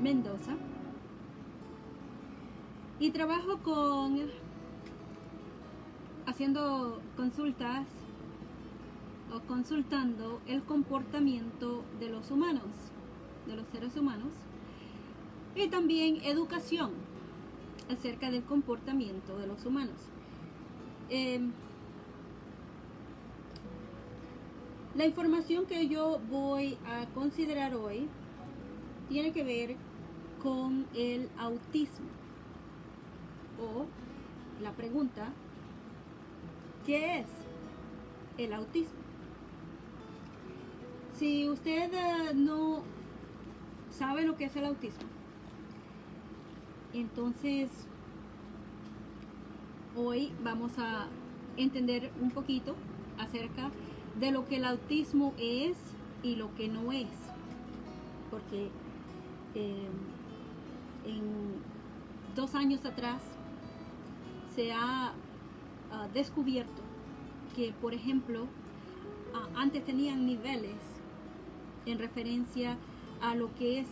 Mendoza y trabajo haciendo consultas o consultando el comportamiento de los humanos, de los seres humanos, y también educación acerca del comportamiento de los humanos. La información que yo voy a considerar hoy tiene que ver con el autismo, o la pregunta, ¿qué es el autismo? Si usted no sabe lo que es el autismo, entonces hoy vamos a entender un poquito acerca de lo que el autismo es y lo que no es, porque en 2 años atrás se ha descubierto que, por ejemplo, antes tenían niveles en referencia a lo que es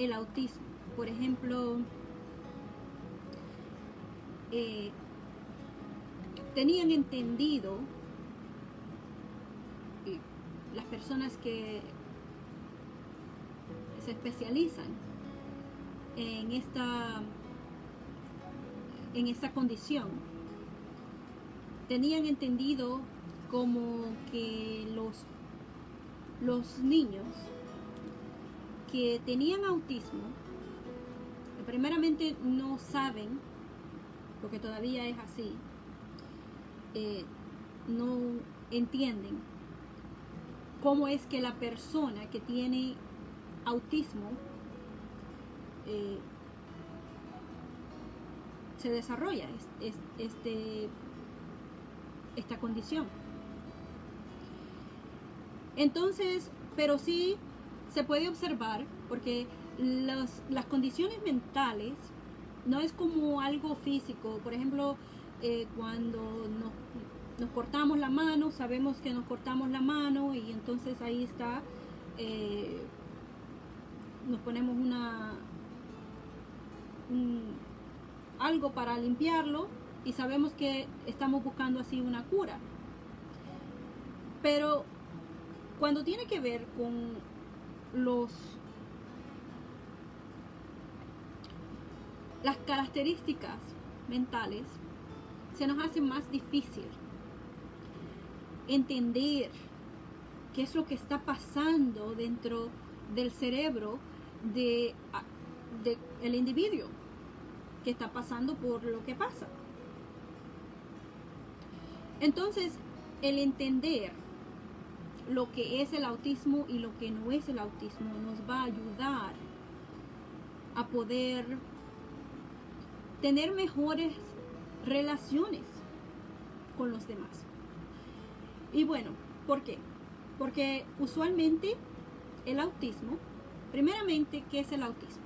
el autismo. Por ejemplo, tenían entendido las personas que se especializan en esta condición, tenían entendido como que los niños que tenían autismo primeramente no saben, porque todavía es así, no entienden cómo es que la persona que tiene autismo se desarrolla esta condición. Entonces, pero sí se puede observar, porque las condiciones mentales no es como algo físico. Por ejemplo, cuando nos cortamos la mano, sabemos que nos cortamos la mano y entonces ahí está, nos ponemos algo para limpiarlo y sabemos que estamos buscando así una cura. Pero cuando tiene que ver con las características mentales, se nos hace más difícil entender qué es lo que está pasando dentro del cerebro del individuo que está pasando por lo que pasa. Entonces, el entender lo que es el autismo y lo que no es el autismo nos va a ayudar a poder tener mejores relaciones con los demás. Y bueno, ¿por qué? Porque usualmente el autismo, primeramente, ¿qué es el autismo?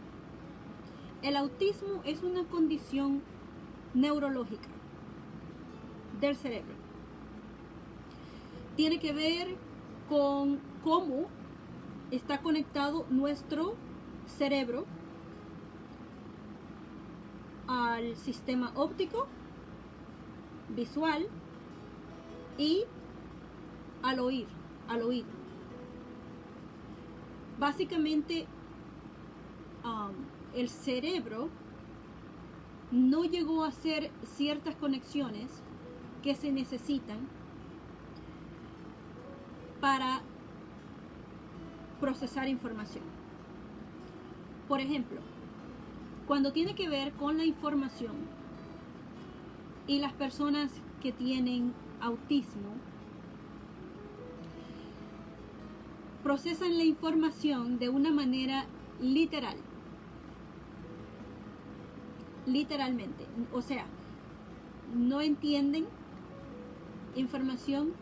El autismo es una condición neurológica del cerebro. Tiene que ver con cómo está conectado nuestro cerebro al sistema óptico, visual y al oído. Básicamente, el cerebro no llegó a hacer ciertas conexiones que se necesitan para procesar información. Por ejemplo, cuando tiene que ver con la información y las personas que tienen autismo procesan la información de una manera literalmente, o sea, no entienden información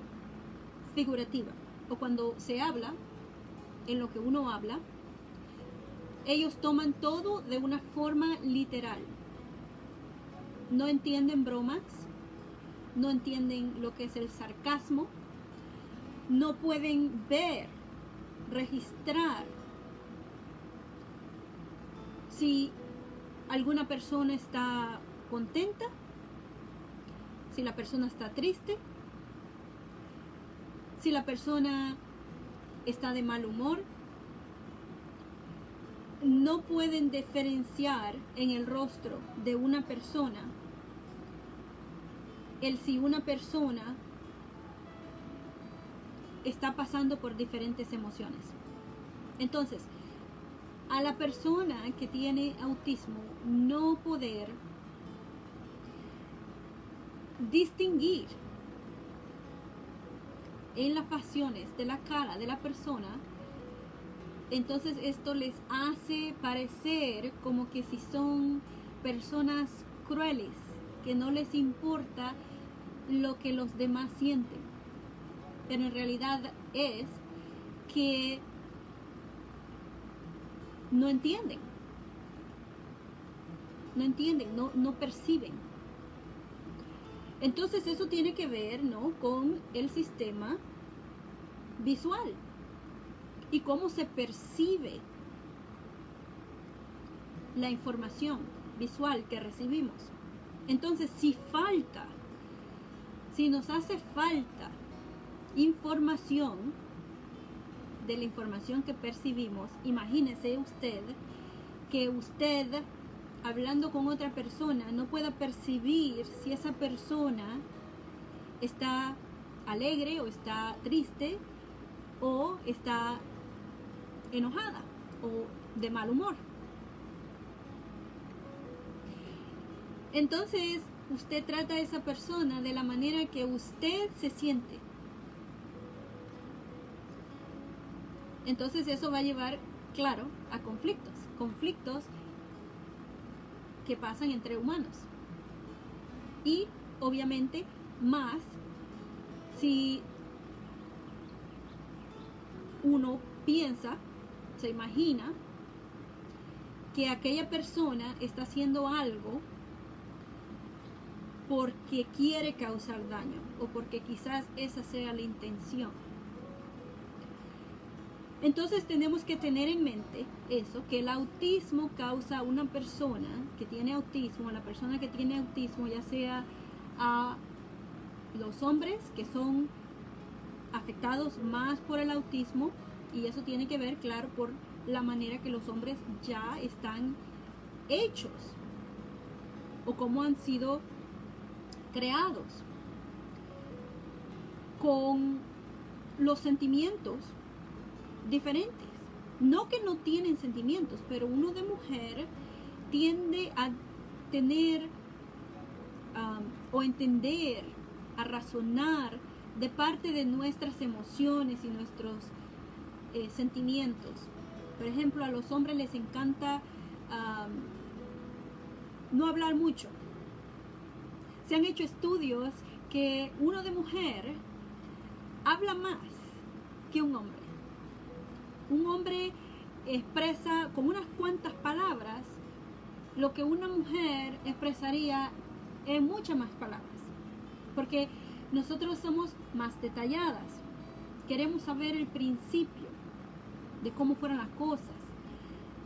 figurativa, o cuando se habla, en lo que uno habla, ellos toman todo de una forma literal. No entienden bromas, no entienden lo que es el sarcasmo, no pueden ver, registrar si alguna persona está contenta, si la persona está triste, si la persona está de mal humor. No pueden diferenciar en el rostro de una persona si una persona está pasando por diferentes emociones. Entonces, a la persona que tiene autismo no poder distinguir en las facciones de la cara de la persona, entonces esto les hace parecer como que si son personas crueles, que no les importa lo que los demás sienten. Pero en realidad es que no entienden, no perciben. Entonces eso tiene que ver, ¿no?, con el sistema visual y cómo se percibe la información visual que recibimos. Entonces, si nos hace falta información de la información que percibimos, imagínese usted que usted, hablando con otra persona, no pueda percibir si esa persona está alegre o está triste o está enojada o de mal humor. Entonces, usted trata a esa persona de la manera que usted se siente. Entonces eso va a llevar, claro, a conflictos que pasan entre humanos. Y obviamente más si uno piensa, se imagina que aquella persona está haciendo algo porque quiere causar daño o porque quizás esa sea la intención. Entonces tenemos que tener en mente eso, que el autismo causa a una persona que tiene autismo, a la persona que tiene autismo, ya sea a los hombres que son afectados más por el autismo, y eso tiene que ver, claro, por la manera que los hombres ya están hechos o cómo han sido creados, con los sentimientos diferentes. No que no tienen sentimientos, pero uno de mujer tiende a tener o entender, a razonar de parte de nuestras emociones y nuestros sentimientos. Por ejemplo, a los hombres les encanta no hablar mucho. Se han hecho estudios que uno de mujer habla más que un hombre. Un hombre expresa con unas cuantas palabras lo que una mujer expresaría en muchas más palabras. Porque nosotros somos más detalladas. Queremos saber el principio de cómo fueron las cosas.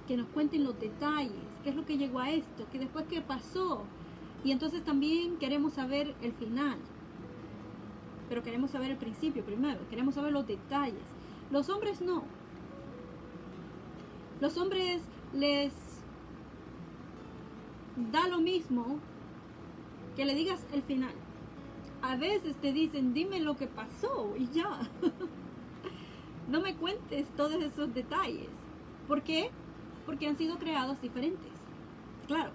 Que nos cuenten los detalles. ¿Qué es lo que llegó a esto? ¿Qué después qué pasó? Y entonces también queremos saber el final. Pero queremos saber el principio primero. Queremos saber los detalles. Los hombres no. Los hombres les da lo mismo que le digas el final. A veces te dicen, dime lo que pasó y ya. No me cuentes todos esos detalles. ¿Por qué? Porque han sido creados diferentes. Claro,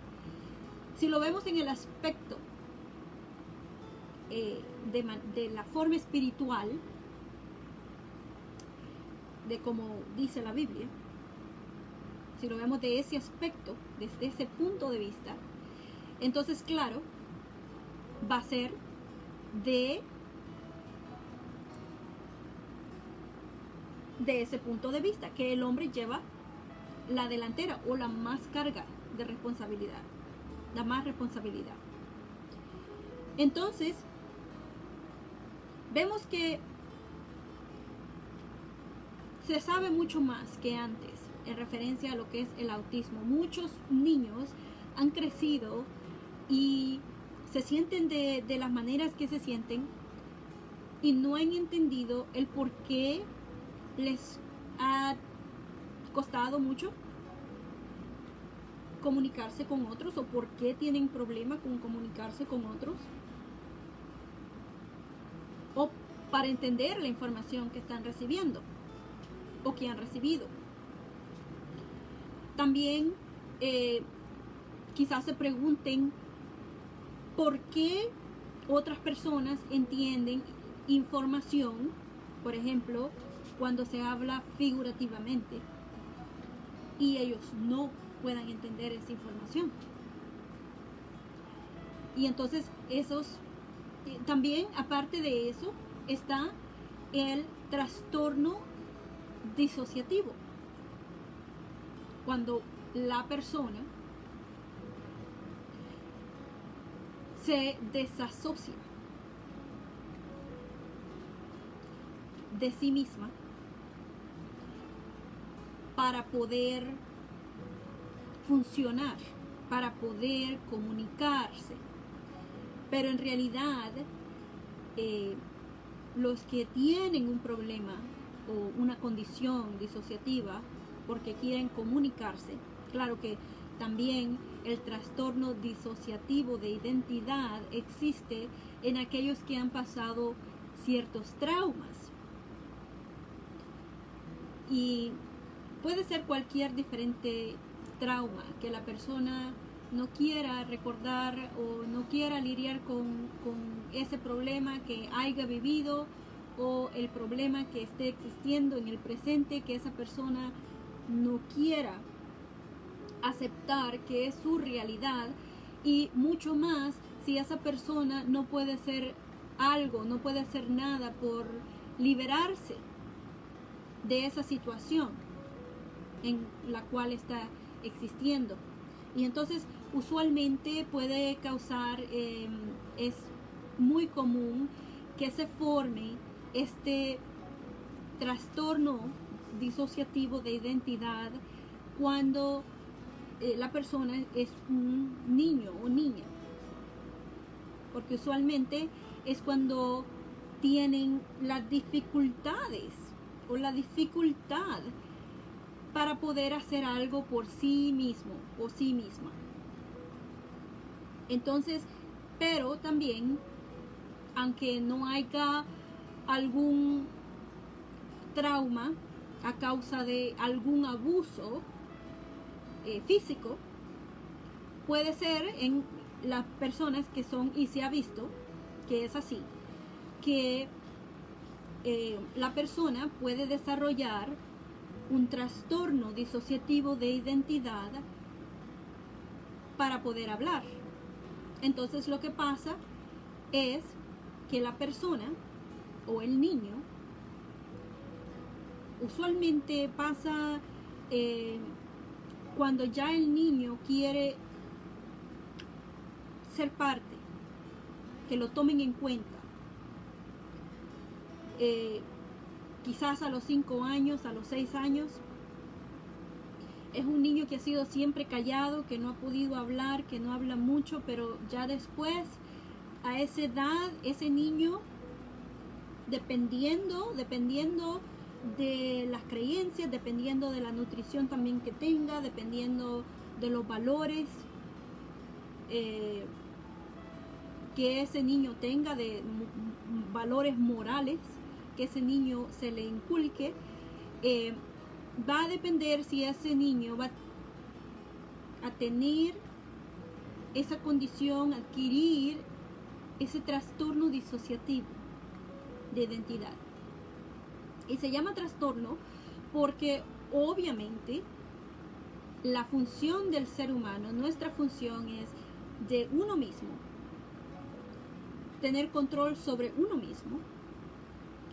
si lo vemos en el aspecto de la forma espiritual, de como dice la Biblia, si lo vemos de ese aspecto, desde ese punto de vista, entonces claro, va a ser de ese punto de vista, que el hombre lleva la delantera o la más carga de responsabilidad, la más responsabilidad. Entonces, vemos que se sabe mucho más que antes. en referencia a lo que es el autismo. Muchos niños han crecido y se sienten de las maneras que se sienten y no han entendido el por qué les ha costado mucho comunicarse con otros o por qué tienen problema con comunicarse con otros o para entender la información que están recibiendo o que han recibido. También quizás se pregunten por qué otras personas entienden información, por ejemplo, cuando se habla figurativamente y ellos no puedan entender esa información. Y entonces también, aparte de eso, está el trastorno disociativo, cuando la persona se desasocia de sí misma para poder funcionar, para poder comunicarse. Pero en realidad, los que tienen un problema o una condición disociativa porque quieren comunicarse, claro que también el trastorno disociativo de identidad existe en aquellos que han pasado ciertos traumas. Y puede ser cualquier diferente trauma que la persona no quiera recordar o no quiera lidiar con ese problema que haya vivido o el problema que esté existiendo en el presente, que esa persona no quiera aceptar que es su realidad, y mucho más si esa persona no puede hacer algo, no puede hacer nada por liberarse de esa situación en la cual está existiendo. Y entonces usualmente puede causar, es muy común que se forme este trastorno disociativo de identidad cuando la persona es un niño o niña, porque usualmente es cuando tienen las dificultades o la dificultad para poder hacer algo por sí mismo o sí misma. Entonces, pero también, aunque no haya algún trauma a causa de algún abuso físico, puede ser en las personas que son, y se ha visto que es así, que la persona puede desarrollar un trastorno disociativo de identidad para poder hablar. Entonces lo que pasa es que la persona o el niño usualmente pasa cuando ya el niño quiere ser parte, que lo tomen en cuenta. Quizás a los 5 años, a los 6 años, es un niño que ha sido siempre callado, que no ha podido hablar, que no habla mucho, pero ya después, a esa edad, ese niño, dependiendo de las creencias, dependiendo de la nutrición también que tenga, dependiendo de los valores que ese niño tenga, de valores morales que ese niño se le inculque, va a depender si ese niño va a tener esa condición, adquirir ese trastorno disociativo de identidad. Y se llama trastorno porque obviamente la función del ser humano, nuestra función es de uno mismo, tener control sobre uno mismo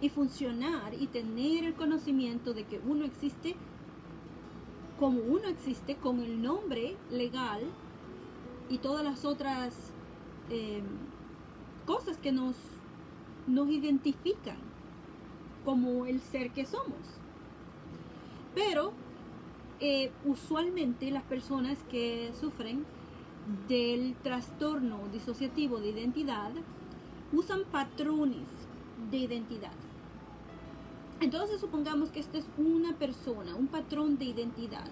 y funcionar y tener el conocimiento de que uno existe como uno existe, con el nombre legal y todas las otras cosas que nos identifican como el ser que somos. Pero usualmente las personas que sufren del trastorno disociativo de identidad usan patrones de identidad. Entonces supongamos que esta es una persona, un patrón de identidad.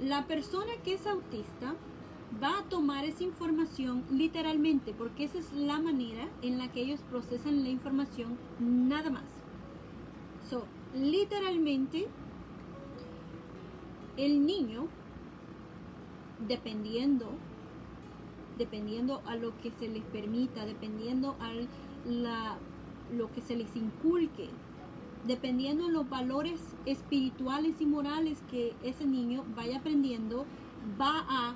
La persona que es autista va a tomar esa información literalmente, porque esa es la manera en la que ellos procesan la información, nada más. Literalmente, el niño, dependiendo a lo que se les permita, dependiendo a lo que se les inculque, dependiendo de los valores espirituales y morales que ese niño vaya aprendiendo, va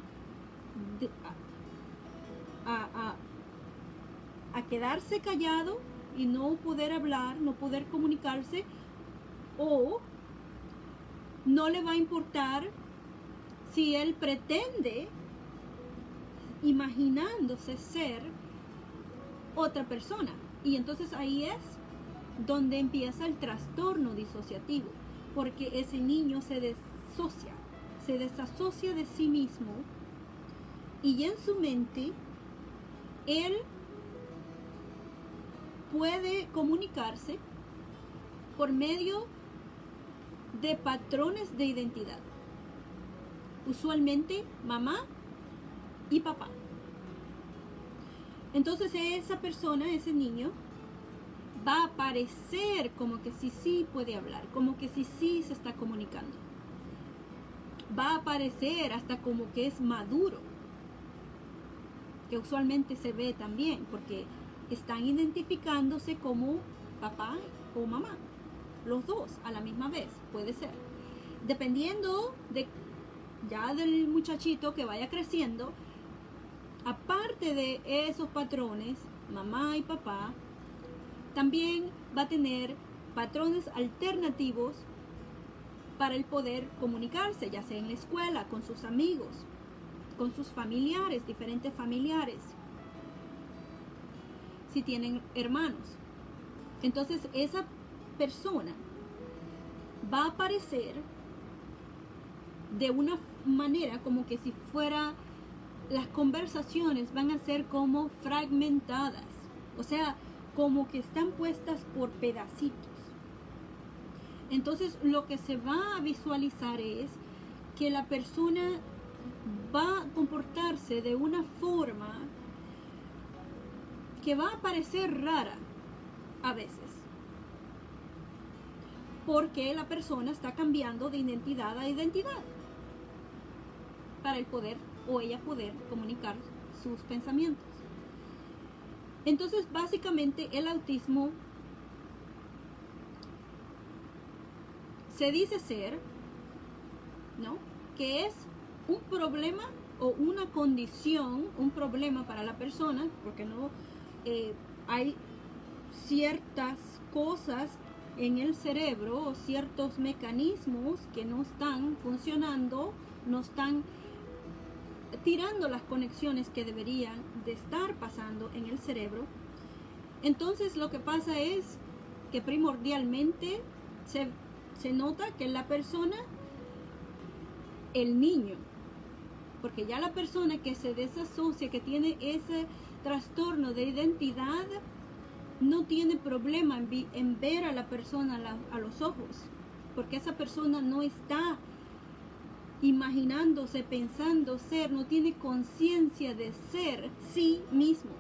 a quedarse callado y no poder hablar, no poder comunicarse, o no le va a importar si él pretende, imaginándose ser otra persona. Y entonces ahí es donde empieza el trastorno disociativo, porque ese niño se desasocia de sí mismo, y en su mente él puede comunicarse por medio de patrones de identidad, usualmente mamá y papá. Entonces esa persona, ese niño, va a parecer como que sí puede hablar, como que sí se está comunicando. Va a parecer hasta como que es maduro, que usualmente se ve también, porque están identificándose como papá o mamá, los dos a la misma vez, puede ser. Dependiendo del muchachito que vaya creciendo, aparte de esos patrones, mamá y papá, también va a tener patrones alternativos para el poder comunicarse, ya sea en la escuela, con sus amigos, con sus familiares, diferentes familiares, si tienen hermanos. Entonces esa persona va a aparecer de una manera como que si fuera, las conversaciones van a ser como fragmentadas, o sea, como que están puestas por pedacitos. Entonces lo que se va a visualizar es que la persona va a comportarse de una forma que va a parecer rara a veces, porque la persona está cambiando de identidad a identidad para el poder o ella poder comunicar sus pensamientos. Entonces básicamente el autismo se dice ser, ¿no?, que es un problema o una condición, un problema para la persona, porque no hay ciertas cosas en el cerebro o ciertos mecanismos que no están funcionando, no están tirando las conexiones que deberían de estar pasando en el cerebro. Entonces lo que pasa es que primordialmente se nota que la persona, el niño, porque ya la persona que se desasocia, que tiene ese trastorno de identidad, no tiene problema en ver a la persona a los ojos, porque esa persona no está imaginándose, pensando ser, no tiene conciencia de ser sí mismo,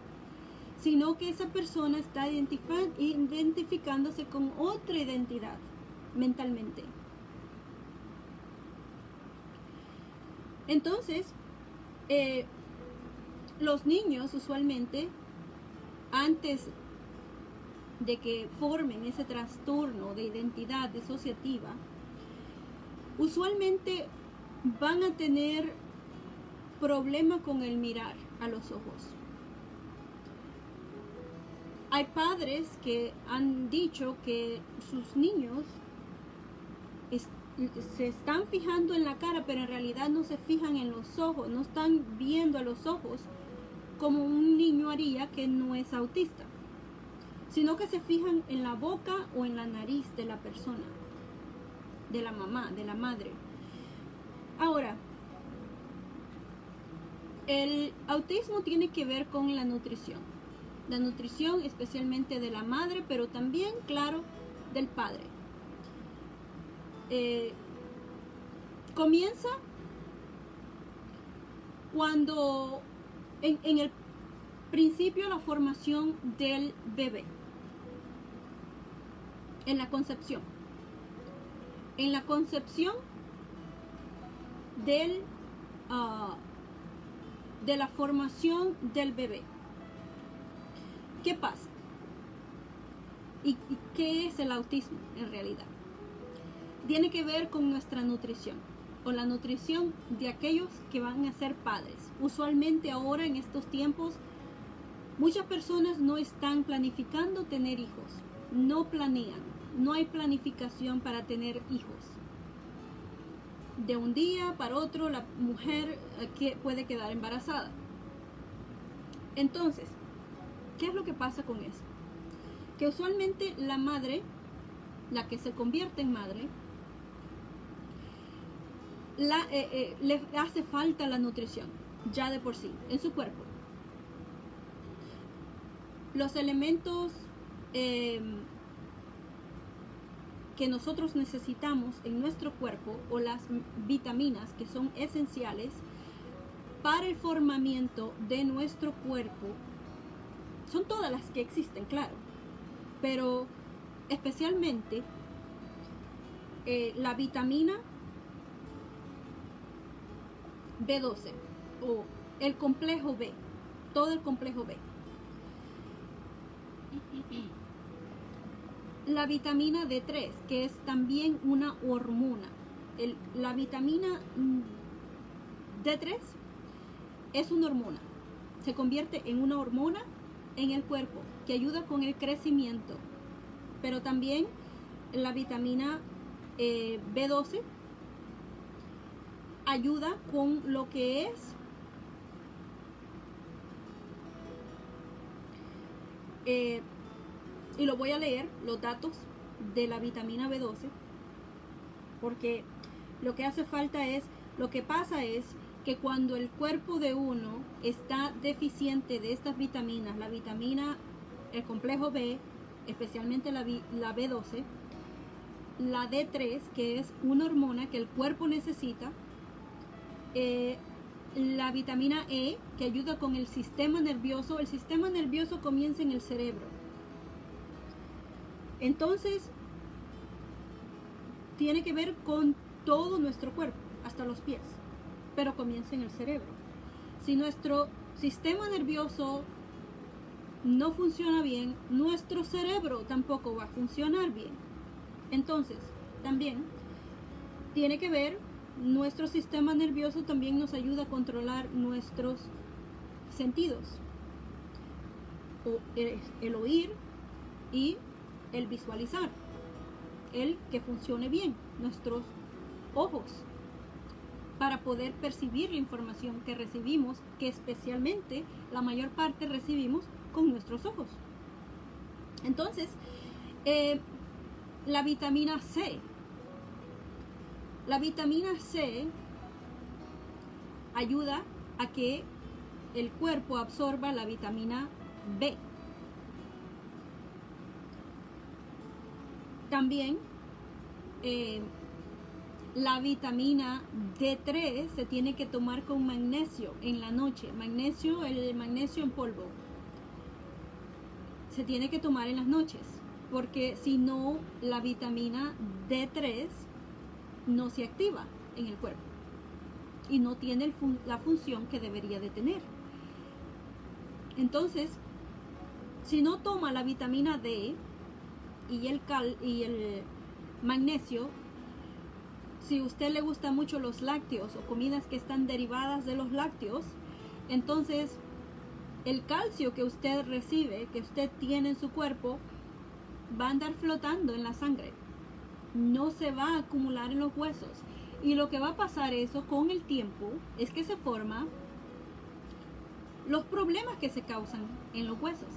sino que esa persona está identificándose con otra identidad mentalmente. Entonces, los niños usualmente, antes de que formen ese trastorno de identidad disociativa, usualmente van a tener problema con el mirar a los ojos. Hay padres que han dicho que sus niños se están fijando en la cara, pero en realidad no se fijan en los ojos, no están viendo a los ojos como un niño haría que no es autista, sino que se fijan en la boca o en la nariz de la persona, de la mamá, de la madre. Ahora, el autismo tiene que ver con la nutrición. La nutrición especialmente de la madre, pero también, claro, del padre. Comienza cuando en el principio la formación del bebé, en la concepción. En la concepción de la formación del bebé. ¿Qué pasa? ¿Y qué es el autismo en realidad? Tiene que ver con nuestra nutrición, o la nutrición de aquellos que van a ser padres. Usualmente ahora en estos tiempos, muchas personas no están planificando tener hijos, no planean, no hay planificación para tener hijos. De un día para otro la mujer puede quedar embarazada. Entonces, ¿qué es lo que pasa con eso? Que usualmente la madre, la que se convierte en madre, le hace falta la nutrición, ya de por sí, en su cuerpo. Los elementos que nosotros necesitamos en nuestro cuerpo, o las vitaminas que son esenciales para el formamiento de nuestro cuerpo, son todas las que existen, claro, pero especialmente la vitamina B12 o el complejo B, todo el complejo B. La vitamina D3, que es también una hormona. La vitamina D3 es una hormona. Se convierte en una hormona en el cuerpo que ayuda con el crecimiento. Pero también la vitamina B12 ayuda con lo que es y lo voy a leer, los datos de la vitamina B12, porque lo que hace falta es, lo que pasa es que cuando el cuerpo de uno está deficiente de estas vitaminas, la vitamina, el complejo B, especialmente la B12, la D3, que es una hormona que el cuerpo necesita, la vitamina E, que ayuda con el sistema nervioso. El sistema nervioso comienza en el cerebro. Entonces, tiene que ver con todo nuestro cuerpo, hasta los pies, pero comienza en el cerebro. Si nuestro sistema nervioso no funciona bien, nuestro cerebro tampoco va a funcionar bien. Entonces, también tiene que ver, nuestro sistema nervioso también nos ayuda a controlar nuestros sentidos, o el oír y el visualizar, el que funcione bien nuestros ojos para poder percibir la información que recibimos, que especialmente la mayor parte recibimos con nuestros ojos. Entonces, la vitamina C. La vitamina C ayuda a que el cuerpo absorba la vitamina B. También la vitamina D3 se tiene que tomar con magnesio en la noche. El magnesio en polvo se tiene que tomar en las noches, porque si no, la vitamina D3 no se activa en el cuerpo y no tiene la función que debería de tener. Entonces, si no toma la vitamina D y el magnesio, si a usted le gusta mucho los lácteos o comidas que están derivadas de los lácteos, entonces el calcio que usted recibe, que usted tiene en su cuerpo, va a andar flotando en la sangre, no se va a acumular en los huesos. Y lo que va a pasar eso con el tiempo es que se forman los problemas que se causan en los huesos.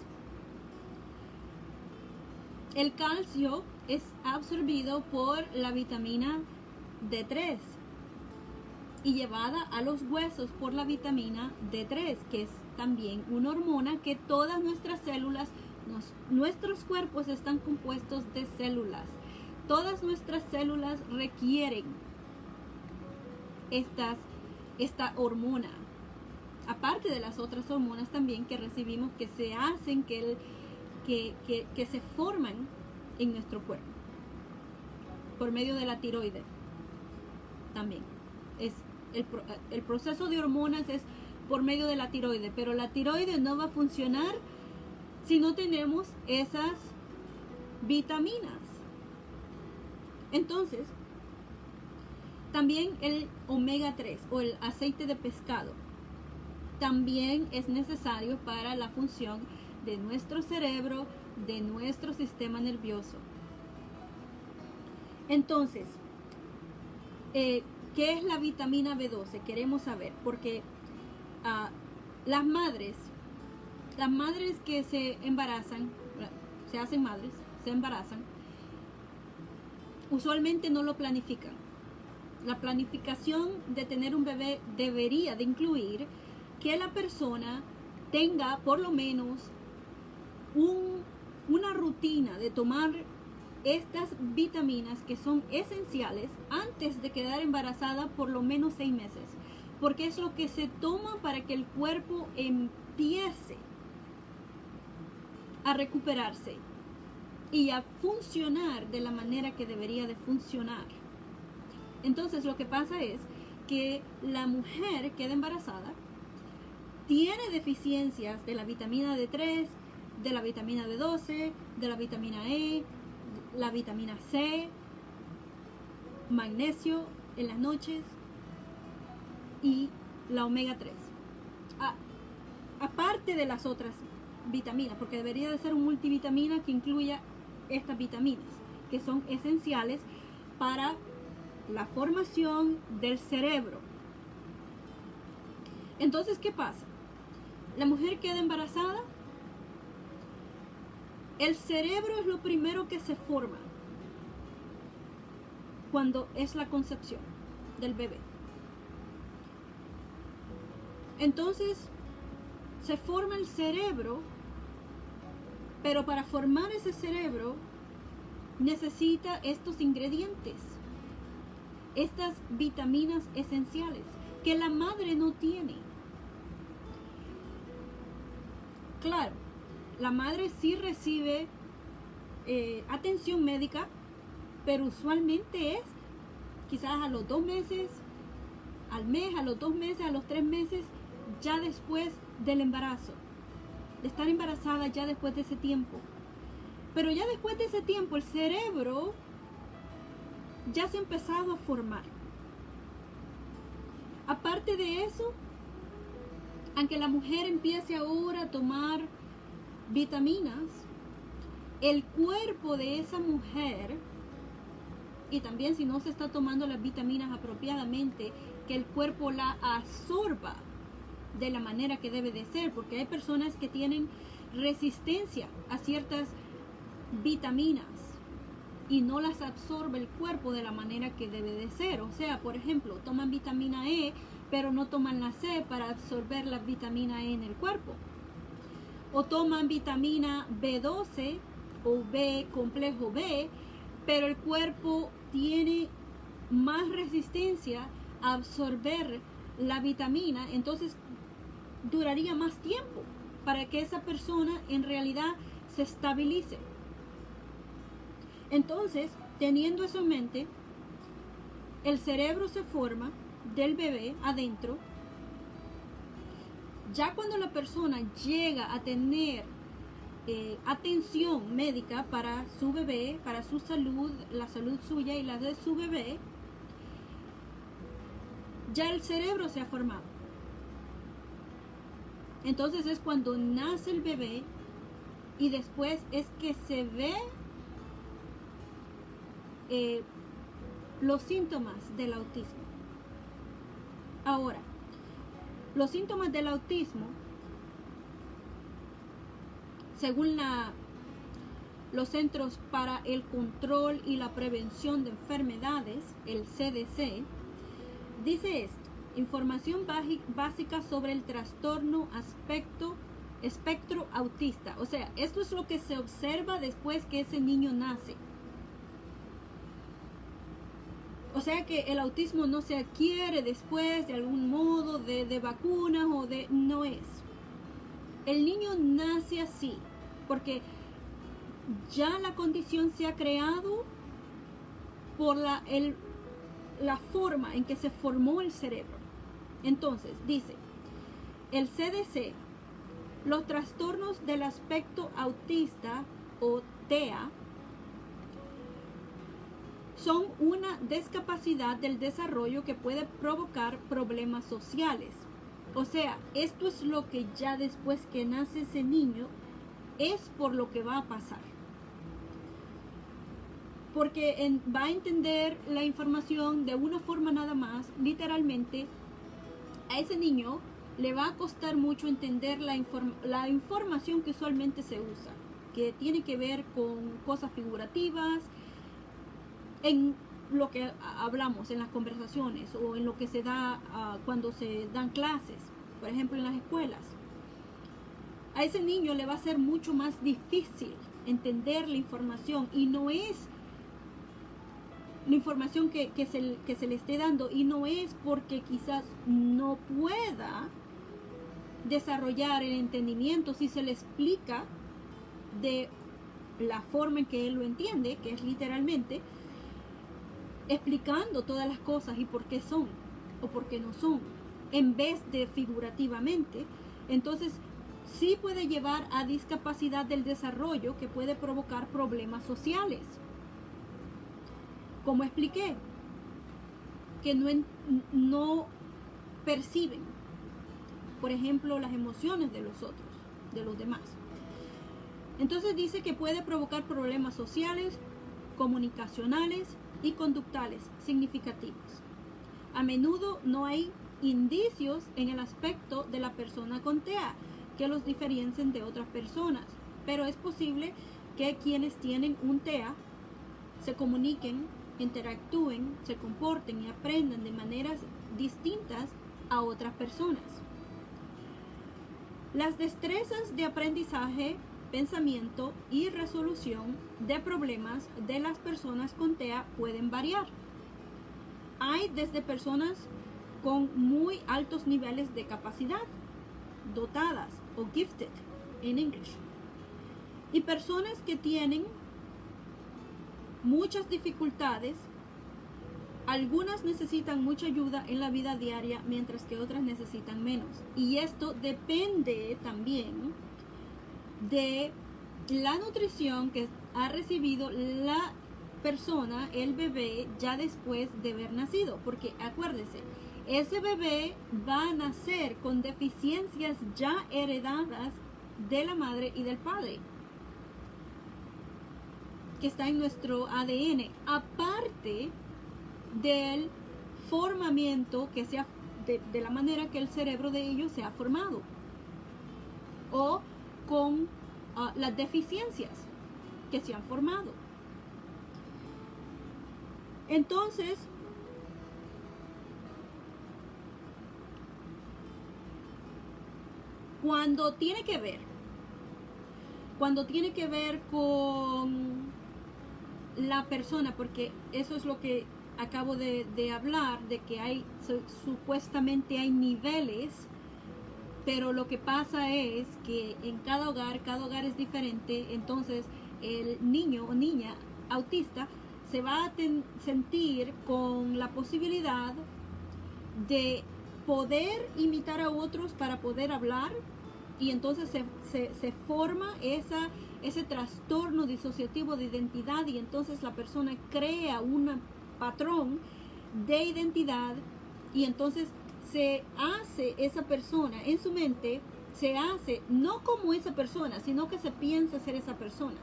El calcio es absorbido por la vitamina D3. y llevada a los huesos por la vitamina D3, que es también una hormona que todas nuestras células, nuestros cuerpos están compuestos de células. Todas nuestras células requieren esta hormona, aparte de las otras hormonas también que recibimos, que se hacen, que se forman en nuestro cuerpo por medio de la tiroides. También es el proceso de hormonas es por medio de la tiroides, pero la tiroides no va a funcionar si no tenemos esas vitaminas. Entonces, también el omega 3 o el aceite de pescado también es necesario para la función de nuestro cerebro, de nuestro sistema nervioso. Entonces, ¿qué es la vitamina B12? Queremos saber, porque las madres que se embarazan, se hacen madres, se embarazan, usualmente no lo planifican. La planificación de tener un bebé debería de incluir que la persona tenga por lo menos una rutina de tomar estas vitaminas que son esenciales antes de quedar embarazada por lo menos 6 meses, porque es lo que se toma para que el cuerpo empiece a recuperarse y a funcionar de la manera que debería de funcionar. Entonces lo que pasa es que la mujer queda embarazada, tiene deficiencias de la vitamina D3, de la vitamina B12, de la vitamina E, la vitamina C, magnesio en las noches y la omega 3. Aparte de las otras vitaminas, porque debería de ser un multivitamina que incluya estas vitaminas, que son esenciales para la formación del cerebro. Entonces, ¿qué pasa? La mujer queda embarazada, el cerebro es lo primero que se forma cuando es la concepción del bebé. Entonces, se forma el cerebro, pero para formar ese cerebro necesita estos ingredientes, estas vitaminas esenciales que la madre no tiene. Claro, la madre sí recibe atención médica, pero usualmente es quizás a los 2 meses, al mes, a los 2 meses, a los 3 meses, ya después del embarazo, de estar embarazada ya después de ese tiempo. Pero ya después de ese tiempo el cerebro ya se ha empezado a formar. Aparte de eso, aunque la mujer empiece ahora a tomar vitaminas, el cuerpo de esa mujer, y también si no se está tomando las vitaminas apropiadamente, que el cuerpo la absorba de la manera que debe de ser, porque hay personas que tienen resistencia a ciertas vitaminas y no las absorbe el cuerpo de la manera que debe de ser. O sea, por ejemplo, toman vitamina E, pero no toman la C para absorber la vitamina E en el cuerpo. O toman vitamina B12 o B complejo B, pero el cuerpo tiene más resistencia a absorber la vitamina, entonces duraría más tiempo para que esa persona en realidad se estabilice. Entonces, teniendo eso en mente, el cerebro se forma del bebé adentro. Ya cuando la persona llega a tener atención médica para su bebé, para su salud, la salud suya y la de su bebé, ya el cerebro se ha formado. Entonces es cuando nace el bebé y después es que se ve los síntomas del autismo. Ahora, los síntomas del autismo, según los Centros para el Control y la Prevención de Enfermedades, el CDC, dice esto: información básica sobre el trastorno espectro autista. O sea, esto es lo que se observa después que ese niño nace. O sea que el autismo no se adquiere después de algún modo de vacunas o de... No es. El niño nace así, porque ya la condición se ha creado por la forma en que se formó el cerebro. Entonces, dice, el CDC, los trastornos del aspecto autista o TEA son una discapacidad del desarrollo que puede provocar problemas sociales. O sea, esto es lo que ya después que nace ese niño es por lo que va a pasar. Porque va a entender la información de una forma nada más, literalmente, a ese niño le va a costar mucho entender la información que usualmente se usa, que tiene que ver con cosas figurativas, en lo que hablamos en las conversaciones o en lo que se da cuando se dan clases, por ejemplo en las escuelas. A ese niño le va a ser mucho más difícil entender la información, y no es la información que se le esté dando, y no es porque quizás no pueda desarrollar el entendimiento si se le explica de la forma en que él lo entiende, que es literalmente explicando todas las cosas y por qué son o por qué no son, en vez de figurativamente. Entonces sí puede llevar a discapacidad del desarrollo que puede provocar problemas sociales. Como expliqué, que no perciben, por ejemplo, las emociones de los otros, de los demás. Entonces dice que puede provocar problemas sociales, comunicacionales y conductuales significativos. A menudo no hay indicios en el aspecto de la persona con TEA que los diferencien de otras personas, pero es posible que quienes tienen un TEA se comuniquen, interactúen, se comporten y aprendan de maneras distintas a otras personas. Las destrezas de aprendizaje, pensamiento y resolución de problemas de las personas con TEA pueden variar. Hay desde personas con muy altos niveles de capacidad, dotadas o gifted en inglés, y personas que tienen muchas dificultades. Algunas necesitan mucha ayuda en la vida diaria, mientras que otras necesitan menos. Y esto depende también de la nutrición que ha recibido la persona, el bebé, ya después de haber nacido. Porque acuérdese, ese bebé va a nacer con deficiencias ya heredadas de la madre y del padre, que está en nuestro ADN, aparte del formamiento que sea de la manera que el cerebro de ellos se ha formado, o con las deficiencias que se han formado. Entonces, cuando tiene que ver con la persona, porque eso es lo que acabo de hablar, de que supuestamente hay niveles, pero lo que pasa es que en cada hogar es diferente. Entonces el niño o niña autista se va a sentir con la posibilidad de poder imitar a otros para poder hablar, y entonces se forma ese trastorno disociativo de identidad, y entonces la persona crea un patrón de identidad, y entonces se hace esa persona en su mente, se hace no como esa persona, sino que se piensa ser esa persona.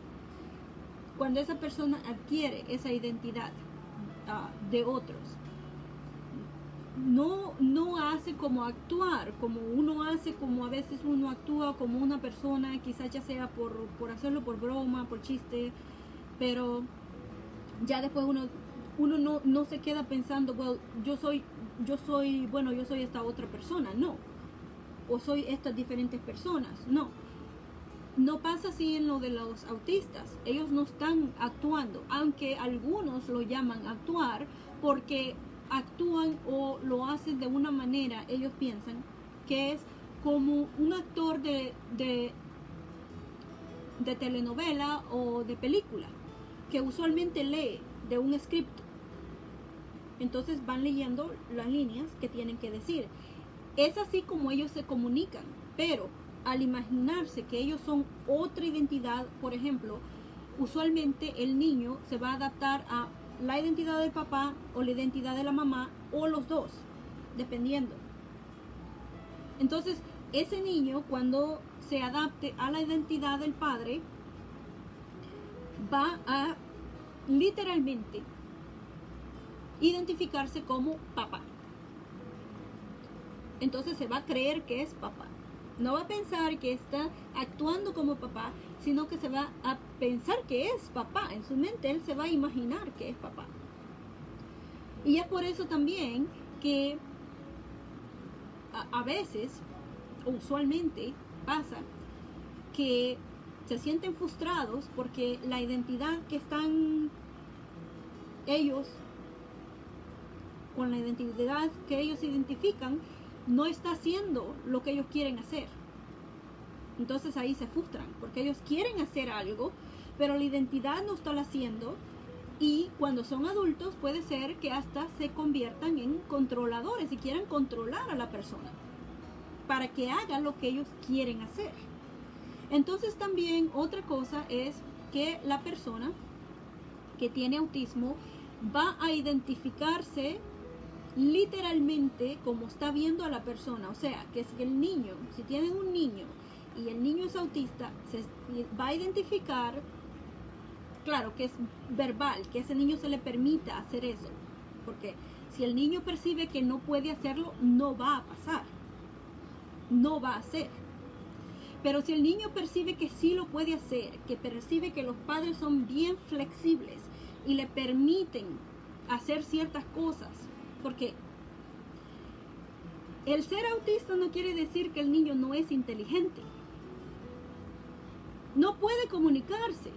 Cuando esa persona adquiere esa identidad de otros, no hace como actuar, como uno hace, como a veces uno actúa como una persona, quizás ya sea por hacerlo por broma, por chiste, pero ya después uno no se queda pensando, well, yo soy yo soy esta otra persona, no. O soy estas diferentes personas, no. No pasa así en lo de los autistas. Ellos no están actuando, aunque algunos lo llaman actuar, porque actúan o lo hacen de una manera, ellos piensan, que es como un actor de telenovela o de película, que usualmente lee de un script. Entonces van leyendo las líneas que tienen que decir. Es así como ellos se comunican, pero al imaginarse que ellos son otra identidad, por ejemplo, usualmente el niño se va a adaptar a la identidad del papá o la identidad de la mamá o los dos, dependiendo. Entonces, ese niño, cuando se adapte a la identidad del padre, va a literalmente identificarse como papá. Entonces se va a creer que es papá. No va a pensar que está actuando como papá, sino que se va a pensar que es papá. En su mente él se va a imaginar que es papá. Y es por eso también que a veces, o usualmente, pasa que se sienten frustrados porque la identidad que están ellos, con la identidad que ellos identifican, no está haciendo lo que ellos quieren hacer. Entonces ahí se frustran, porque ellos quieren hacer algo, pero la identidad no está lo haciendo, y cuando son adultos puede ser que hasta se conviertan en controladores y quieran controlar a la persona para que haga lo que ellos quieren hacer. Entonces también otra cosa es que la persona que tiene autismo va a identificarse literalmente como está viendo a la persona. O sea, que si el niño, si tienen un niño y el niño es autista, se va a identificar, claro, que es verbal, que a ese niño se le permita hacer eso. Porque si el niño percibe que no puede hacerlo, no va a pasar. No va a hacer. Pero si el niño percibe que sí lo puede hacer, que percibe que los padres son bien flexibles y le permiten hacer ciertas cosas, porque el ser autista no quiere decir que el niño no es inteligente. No puede comunicarse.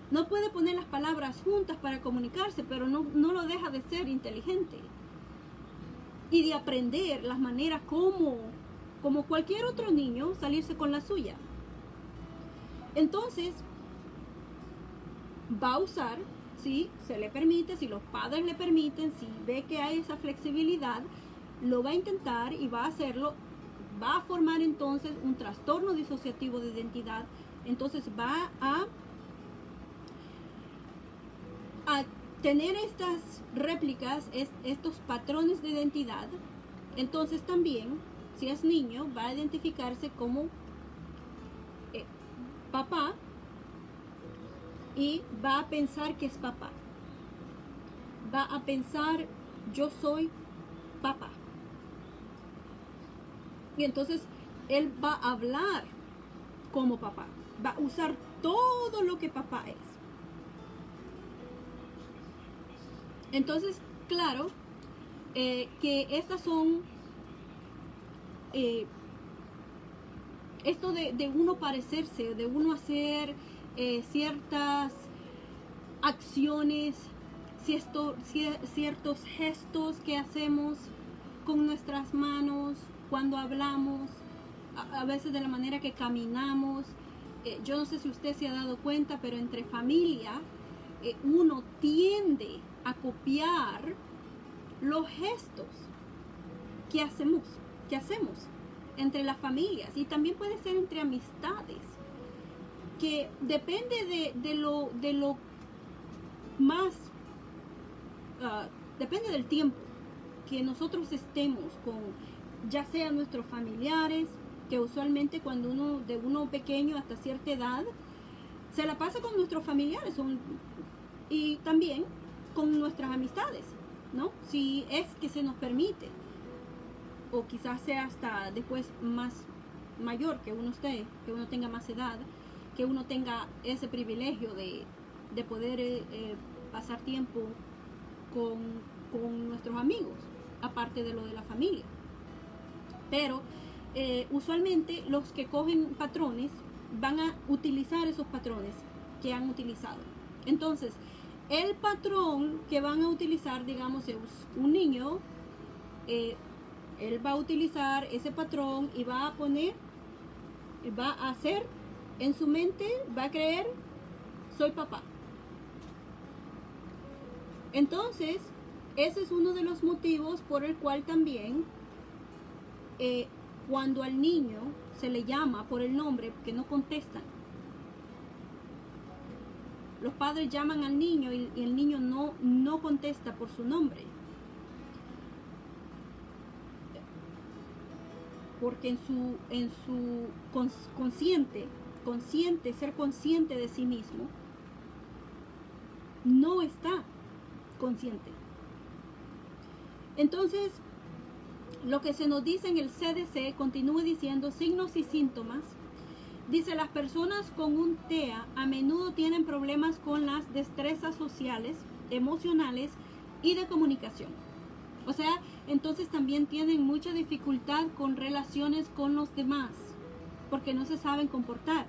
No puede poner las palabras juntas para comunicarse, pero no lo deja de ser inteligente. Y de aprender las maneras como cualquier otro niño, salirse con la suya. Entonces, va a usar, si se le permite, si los padres le permiten, si ve que hay esa flexibilidad, lo va a intentar y va a hacerlo. Va a formar entonces un trastorno disociativo de identidad. Entonces va a tener estas réplicas, estos patrones de identidad. Entonces también, si es niño, va a identificarse como papá y va a pensar que es papá. Va a pensar, yo soy papá. Y entonces él va a hablar como papá. Va a usar todo lo que papá es. Entonces, claro, que estas son esto de uno parecerse, de uno hacer ciertas acciones, ciertos gestos que hacemos con nuestras manos cuando hablamos, a veces de la manera que caminamos. Yo no sé si usted se ha dado cuenta, pero entre familia uno tiende a copiar los gestos que hacemos entre las familias, y también puede ser entre amistades, que depende de lo más, depende del tiempo que nosotros estemos con, ya sea nuestros familiares, que usualmente cuando uno pequeño hasta cierta edad se la pasa con nuestros familiares, y también con nuestras amistades, ¿no? Si es que se nos permite, o quizás sea hasta después más mayor que uno tenga más edad, que uno tenga ese privilegio de poder pasar tiempo con nuestros amigos, aparte de lo de la familia. Pero usualmente los que cogen patrones van a utilizar esos patrones que han utilizado. Entonces, el patrón que van a utilizar, digamos, es un niño, él va a utilizar ese patrón y va a hacer en su mente, va a creer, soy papá. Entonces, ese es uno de los motivos por el cual también cuando al niño se le llama por el nombre, que no contestan, los padres llaman al niño y el niño no contesta por su nombre, porque en su ser consciente de sí mismo, no está consciente. Entonces, lo que se nos dice en el CDC, continúa diciendo signos y síntomas. Dice, las personas con un TEA a menudo tienen problemas con las destrezas sociales, emocionales y de comunicación. O sea, entonces también tienen mucha dificultad con relaciones con los demás, porque no se saben comportar.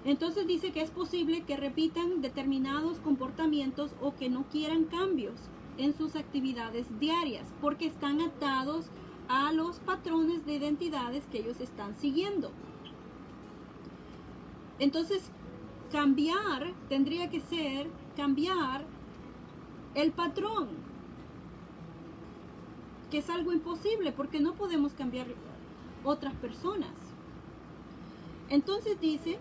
Entonces dice que es posible que repitan determinados comportamientos o que no quieran cambios en sus actividades diarias, porque están atados a los patrones de identidades que ellos están siguiendo. Entonces, tendría que ser cambiar el patrón, que es algo imposible porque no podemos cambiar otras personas. Entonces dice,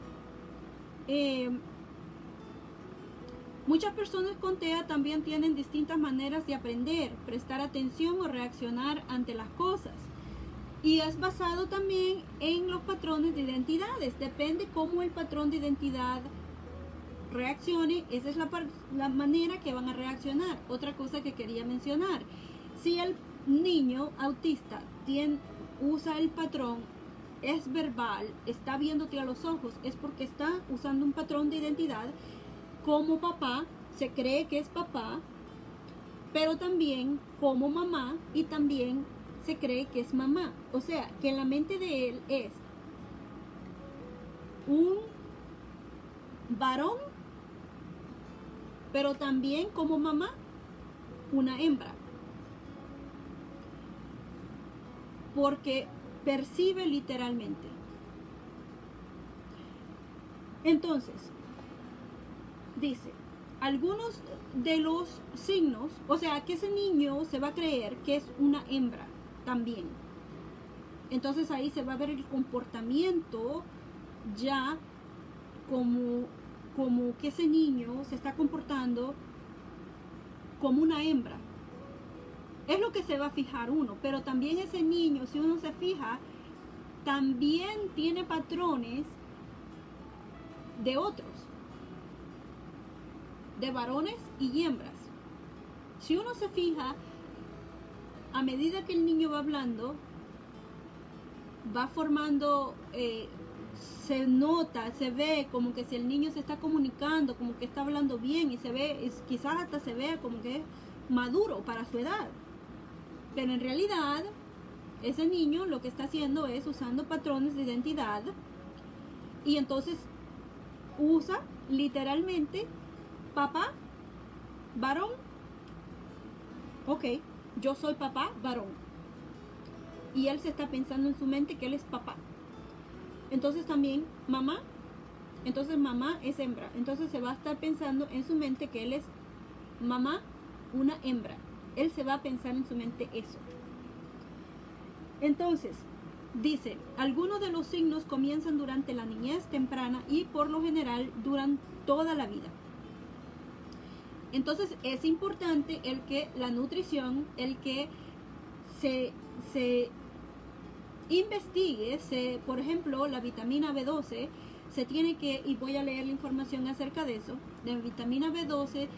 muchas personas con TEA también tienen distintas maneras de aprender, prestar atención o reaccionar ante las cosas. Y es basado también en los patrones de identidades. Depende cómo el patrón de identidad reaccione, esa es la manera que van a reaccionar. Otra cosa que quería mencionar, si el niño autista usa el patrón, es verbal, está viéndote a los ojos, es porque está usando un patrón de identidad como papá, se cree que es papá, pero también como mamá y también se cree que es mamá. O sea, que en la mente de él es un varón, pero también como mamá, una hembra. Porque percibe literalmente. Entonces, dice, algunos de los signos, o sea, que ese niño se va a creer que es una hembra también. Entonces ahí se va a ver el comportamiento ya como que ese niño se está comportando como una hembra. Es lo que se va a fijar uno, pero también ese niño, si uno se fija, también tiene patrones de otros, de varones y hembras. Si uno se fija, a medida que el niño va hablando, va formando, se nota, se ve como que si el niño se está comunicando, como que está hablando bien y se ve, quizás hasta se vea como que es maduro para su edad. Pero en realidad, ese niño lo que está haciendo es usando patrones de identidad y entonces usa literalmente papá, varón. Ok, yo soy papá, varón. Y él se está pensando en su mente que él es papá. Entonces también mamá, entonces mamá es hembra. Entonces se va a estar pensando en su mente que él es mamá, una hembra. Él se va a pensar en su mente eso. Entonces, dice, algunos de los signos comienzan durante la niñez temprana y por lo general duran toda la vida. Entonces es importante el que la nutrición, el que se investigue, por ejemplo, la vitamina B12, se tiene que, y voy a leer la información acerca de eso, de vitamina B12,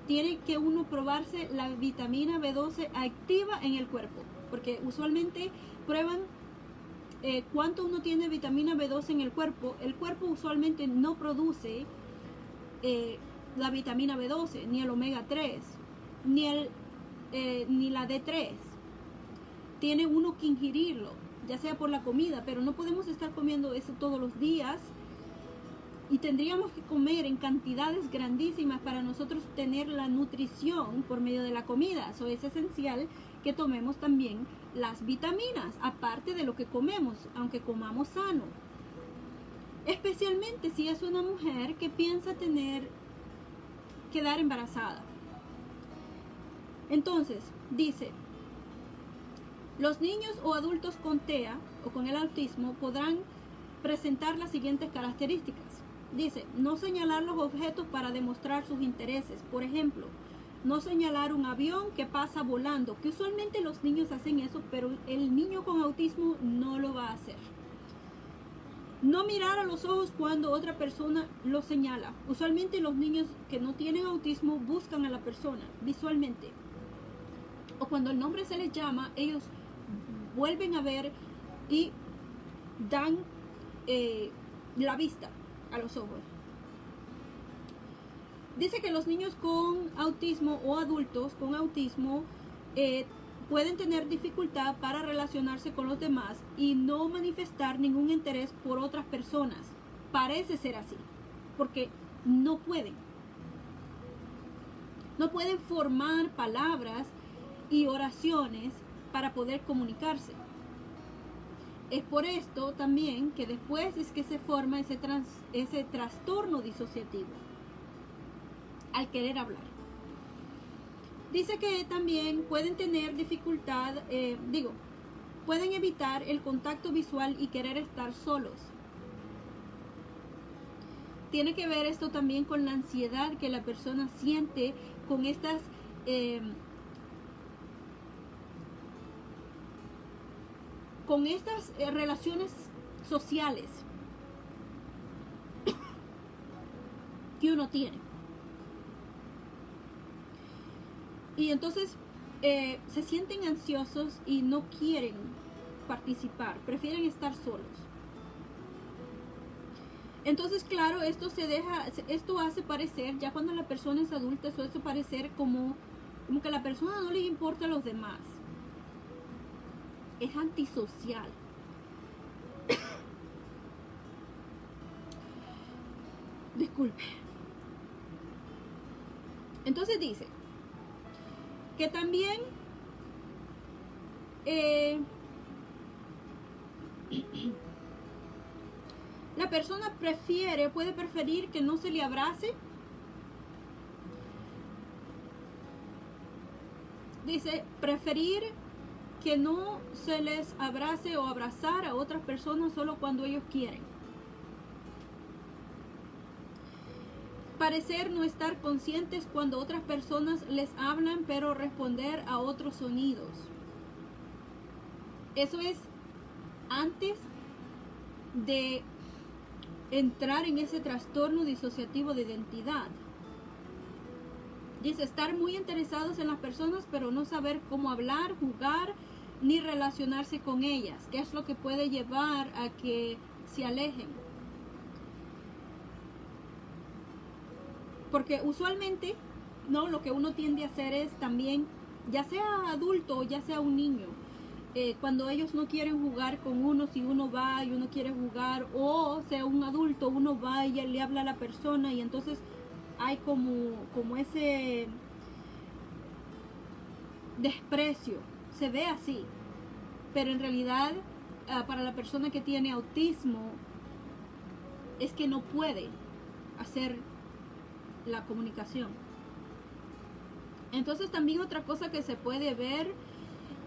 tiene que uno probarse la vitamina B12 activa en el cuerpo, porque usualmente prueban cuánto uno tiene vitamina B12 en el cuerpo. El cuerpo usualmente no produce la vitamina B12, ni el omega 3, ni el ni la D3. Tiene uno que ingerirlo, ya sea por la comida, pero no podemos estar comiendo eso todos los días. Y tendríamos que comer en cantidades grandísimas para nosotros tener la nutrición por medio de la comida. Eso es esencial que tomemos también las vitaminas, aparte de lo que comemos, aunque comamos sano. Especialmente si es una mujer que piensa quedar embarazada. Entonces, dice, los niños o adultos con TEA o con el autismo podrán presentar las siguientes características. Dice, no señalar los objetos para demostrar sus intereses. Por ejemplo, no señalar un avión que pasa volando, que usualmente los niños hacen eso, pero el niño con autismo no lo va a hacer. No mirar a los ojos cuando otra persona lo señala. Usualmente los niños que no tienen autismo buscan a la persona visualmente. O cuando el nombre se les llama, ellos vuelven a ver y dan la vista a los ojos. Dice que los niños con autismo o adultos con autismo pueden tener dificultad para relacionarse con los demás y no manifestar ningún interés por otras personas. Parece ser así, porque no pueden formar palabras y oraciones para poder comunicarse. Es por esto también que después es que se forma ese trastorno disociativo al querer hablar. Dice que también pueden tener dificultad, pueden evitar el contacto visual y querer estar solos. Tiene que ver esto también con la ansiedad que la persona siente con estas relaciones sociales que uno tiene. Y entonces se sienten ansiosos y no quieren participar, prefieren estar solos. Entonces, claro, esto hace parecer, ya cuando la persona es adulta, eso hace parecer como que a la persona no le importa a los demás. Es antisocial. Disculpe. Entonces dice que también la persona puede preferir que no se le abrace. Dice, preferir que no se les abrace o abrazar a otras personas solo cuando ellos quieren. Parecer no estar conscientes cuando otras personas les hablan, pero responder a otros sonidos. Eso es antes de entrar en ese trastorno disociativo de identidad. Dice, estar muy interesados en las personas, pero no saber cómo hablar, jugar, ni relacionarse con ellas, que es lo que puede llevar a que se alejen. Porque usualmente, ¿no?, lo que uno tiende a hacer es también, ya sea adulto o ya sea un niño, cuando ellos no quieren jugar con uno, si uno va y uno quiere jugar, o sea un adulto, uno va y le habla a la persona y entonces hay como ese desprecio, se ve así, pero en realidad para la persona que tiene autismo es que no puede hacer la comunicación. Entonces también otra cosa que se puede ver,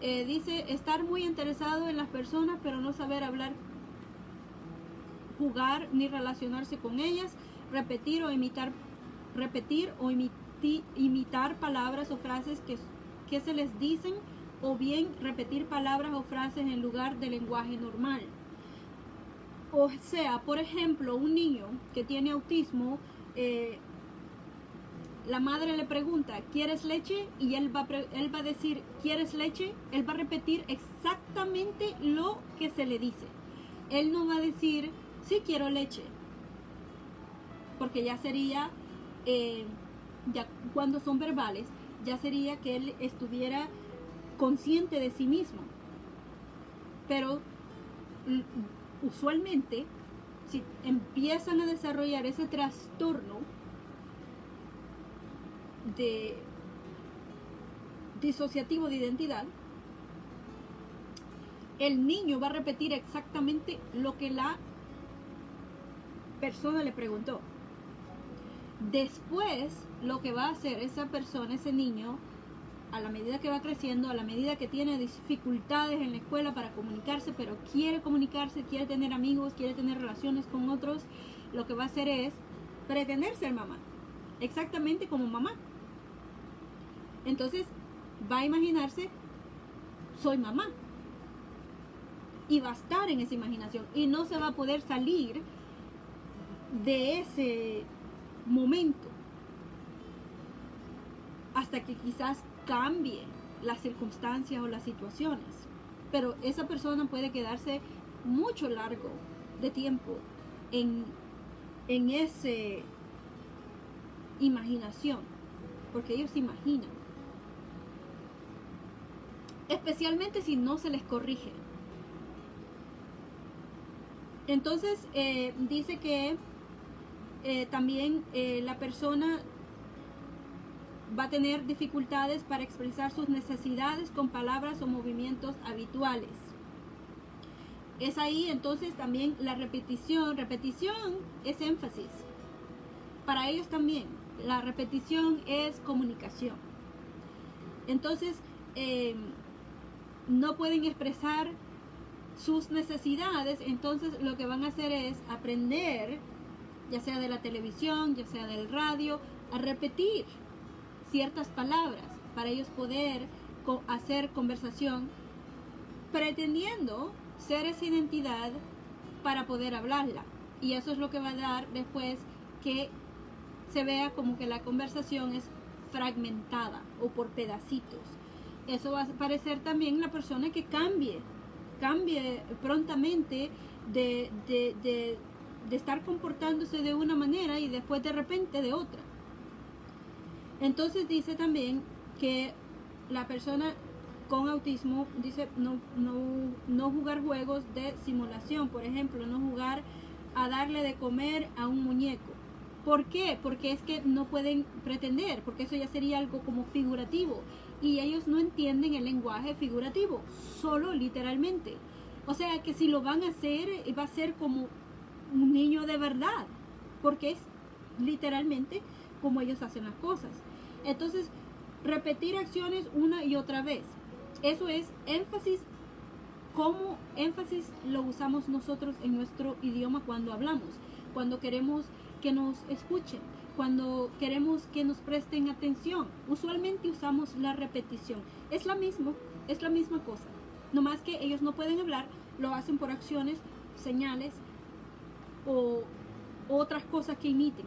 dice, estar muy interesado en las personas pero no saber hablar, jugar ni relacionarse con ellas, repetir o imitar palabras o frases que se les dicen, o bien repetir palabras o frases en lugar de lenguaje normal. O sea, por ejemplo, un niño que tiene autismo, la madre le pregunta, ¿quieres leche? Y él va a decir, ¿quieres leche? Él va a repetir exactamente lo que se le dice. Él no va a decir, sí, quiero leche. Porque ya sería, ya cuando son verbales, ya sería que él estuviera consciente de sí mismo. Pero usualmente, si empiezan a desarrollar ese trastorno de disociativo de identidad, el niño va a repetir exactamente lo que la persona le preguntó. Después, lo que va a hacer esa persona, ese niño, a la medida que va creciendo, a la medida que tiene dificultades en la escuela para comunicarse, pero quiere comunicarse, quiere tener amigos, quiere tener relaciones con otros, lo que va a hacer es pretender ser mamá, exactamente como mamá. Entonces va a imaginarse, soy mamá, y va a estar en esa imaginación y no se va a poder salir de ese momento hasta que quizás cambie las circunstancias o las situaciones. Pero esa persona puede quedarse mucho largo de tiempo en ese imaginación, porque ellos se imaginan, especialmente si no se les corrige. Entonces dice que también la persona va a tener dificultades para expresar sus necesidades con palabras o movimientos habituales. Es ahí entonces también la repetición. Repetición es énfasis. Para ellos también la repetición es comunicación. Entonces no pueden expresar sus necesidades, entonces lo que van a hacer es aprender, ya sea de la televisión, ya sea del radio, a repetir ciertas palabras para ellos poder hacer conversación, pretendiendo ser esa identidad para poder hablarla. Y eso es lo que va a dar después que se vea como que la conversación es fragmentada o por pedacitos. Eso va a parecer también la persona que cambie prontamente de estar comportándose de una manera y después de repente de otra. Entonces dice también que la persona con autismo, dice no jugar juegos de simulación, por ejemplo, no jugar a darle de comer a un muñeco. ¿Por qué? Porque es que no pueden pretender, porque eso ya sería algo como figurativo. Y ellos no entienden el lenguaje figurativo, solo literalmente. O sea que si lo van a hacer, va a ser como un niño de verdad, porque es literalmente como ellos hacen las cosas. Entonces, repetir acciones una y otra vez. Eso es énfasis, como énfasis lo usamos nosotros en nuestro idioma cuando hablamos, cuando queremos que nos escuchen, cuando queremos que nos presten atención. Usualmente usamos la repetición. Es la misma cosa. No más que ellos no pueden hablar, lo hacen por acciones, señales o otras cosas que imiten.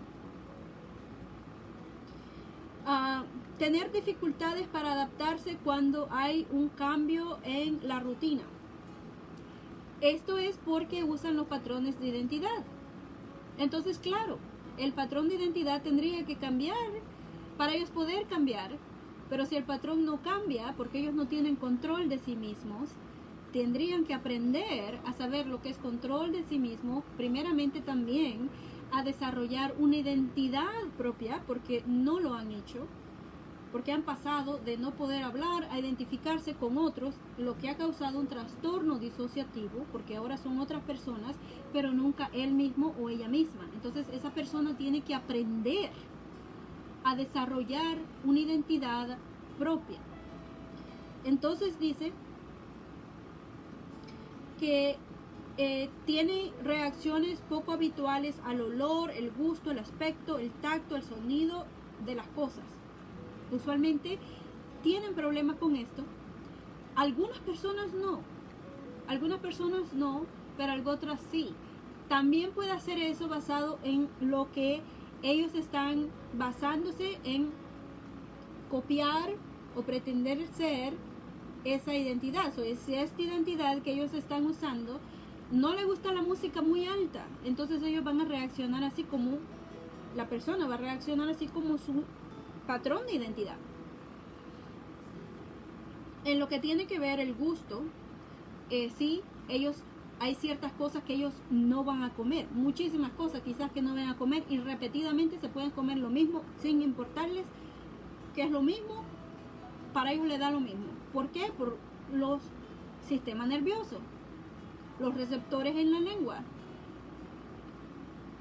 Tener dificultades para adaptarse cuando hay un cambio en la rutina. Esto es porque usan los patrones de identidad. Entonces, claro, el patrón de identidad tendría que cambiar para ellos poder cambiar, pero si el patrón no cambia, porque ellos no tienen control de sí mismos, tendrían que aprender a saber lo que es control de sí mismo, primeramente también a desarrollar una identidad propia, porque no lo han hecho, porque han pasado de no poder hablar a identificarse con otros, lo que ha causado un trastorno disociativo, porque ahora son otras personas, pero nunca él mismo o ella misma. Entonces esa persona tiene que aprender a desarrollar una identidad propia. Entonces dice que tiene reacciones poco habituales al olor, el gusto, el aspecto, el tacto, el sonido de las cosas. Usualmente tienen problemas con esto. Algunas personas no, pero otras sí. También puede hacer eso basado en lo que ellos están basándose en copiar o pretender ser esa identidad. O es esta identidad que ellos están usando. No le gusta la música muy alta, entonces ellos van a reaccionar así como la persona va a reaccionar así como su patrón de identidad. En lo que tiene que ver el gusto, sí, hay ciertas cosas que ellos no van a comer, muchísimas cosas quizás que no van a comer, y repetidamente se pueden comer lo mismo sin importarles que es lo mismo, para ellos les da lo mismo. ¿Por qué? Por los sistemas nerviosos, los receptores en la lengua.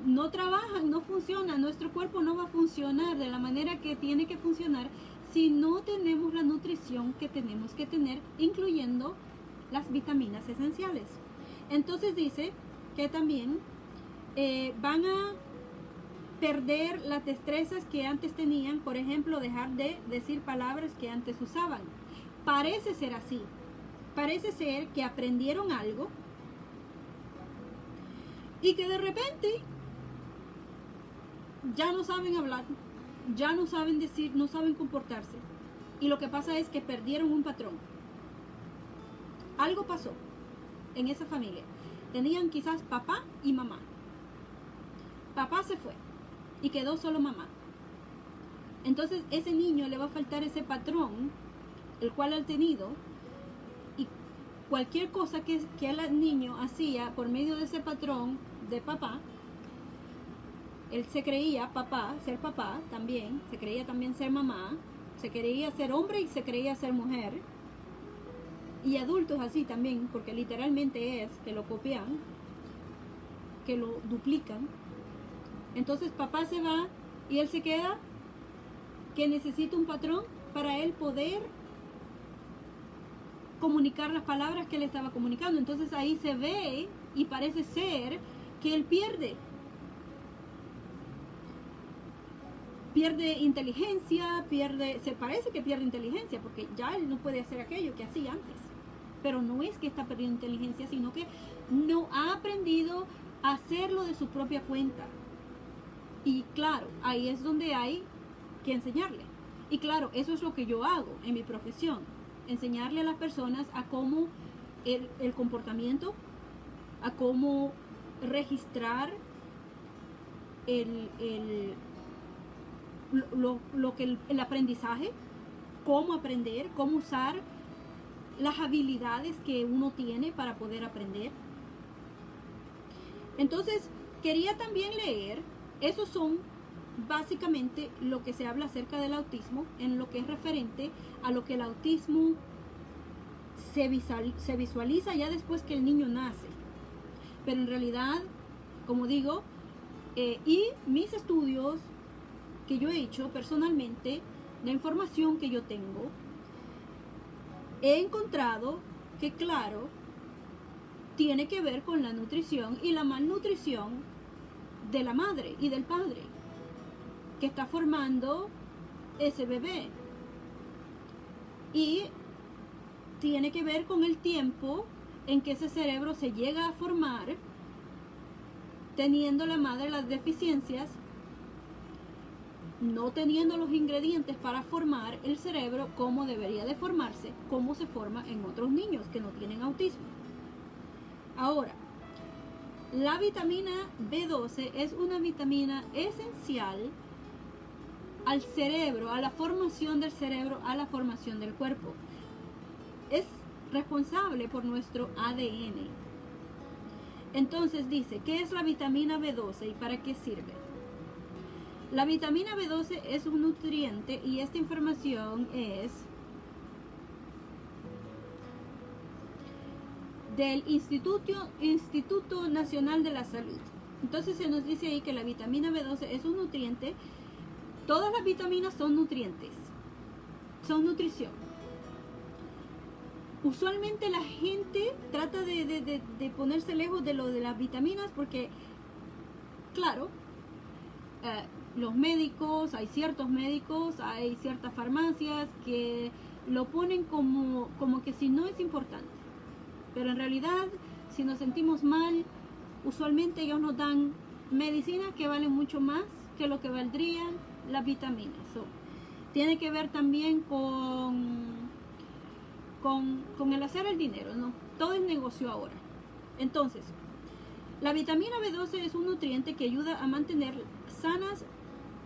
No trabajan, no funcionan, nuestro cuerpo no va a funcionar de la manera que tiene que funcionar si no tenemos la nutrición que tenemos que tener, incluyendo las vitaminas esenciales. Entonces dice que también van a perder las destrezas que antes tenían, por ejemplo, dejar de decir palabras que antes usaban. Parece ser así. Parece ser que aprendieron algo y que de repente ya no saben hablar, ya no saben decir, no saben comportarse. Y lo que pasa es que perdieron un patrón. Algo pasó en esa familia. Tenían quizás papá y mamá. Papá se fue y quedó solo mamá. Entonces ese niño le va a faltar ese patrón, el cual ha tenido, y cualquier cosa que el niño hacía por medio de ese patrón de papá, él se creía ser papá también, se creía también ser mamá, se creía ser hombre y se creía ser mujer. Y adultos así también, porque literalmente es que lo copian, que lo duplican. Entonces papá se va y él se queda, que necesita un patrón para él poder comunicar las palabras que él estaba comunicando. Entonces ahí se ve y parece ser que él pierde inteligencia, se parece que pierde inteligencia, porque ya él no puede hacer aquello que hacía antes. Pero no es que está perdiendo inteligencia, sino que no ha aprendido a hacerlo de su propia cuenta. Y claro, ahí es donde hay que enseñarle. Y claro, eso es lo que yo hago en mi profesión. Enseñarle a las personas a cómo el comportamiento, a cómo registrar el aprendizaje, cómo aprender, cómo usar las habilidades que uno tiene para poder aprender. Entonces, quería también leer, esos son básicamente lo que se habla acerca del autismo, en lo que es referente a lo que el autismo se visualiza ya después que el niño nace. Pero en realidad, como digo, y mis estudios que yo he hecho personalmente, la información que yo tengo, he encontrado que, claro, tiene que ver con la nutrición y la malnutrición de la madre y del padre que está formando ese bebé. Y tiene que ver con el tiempo en que ese cerebro se llega a formar, teniendo la madre las deficiencias, no teniendo los ingredientes para formar el cerebro como debería de formarse, como se forma en otros niños que no tienen autismo. Ahora, la vitamina B12 es una vitamina esencial al cerebro, a la formación del cerebro, a la formación del cuerpo. Es responsable por nuestro ADN. Entonces dice, ¿qué es la vitamina B12 y para qué sirve? La vitamina B12 es un nutriente y esta información es del Instituto Nacional de la Salud. Entonces se nos dice ahí que la vitamina B12 es un nutriente. Todas las vitaminas son nutrientes, son nutrición. Usualmente la gente trata de ponerse lejos de lo de las vitaminas porque, claro, los médicos, hay ciertos médicos, hay ciertas farmacias que lo ponen como que si no es importante. Pero en realidad, si nos sentimos mal, usualmente ellos nos dan medicinas que valen mucho más que lo que valdrían las vitaminas. Tiene que ver también con el hacer el dinero, ¿no? Todo es negocio ahora. Entonces, la vitamina B12 es un nutriente que ayuda a mantener sanas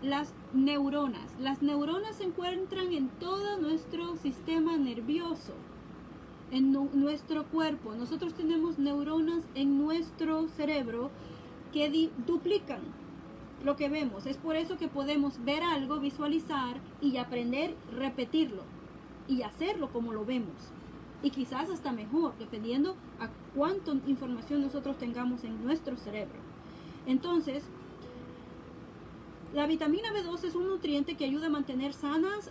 las neuronas. Las neuronas se encuentran en todo nuestro sistema nervioso, en nuestro cuerpo. Nosotros tenemos neuronas en nuestro cerebro que duplican lo que vemos. Es por eso que podemos ver algo, visualizar y aprender, repetirlo y hacerlo como lo vemos. Y quizás hasta mejor, dependiendo a cuánta información nosotros tengamos en nuestro cerebro. Entonces, la vitamina B12 es un nutriente que ayuda a mantener sanas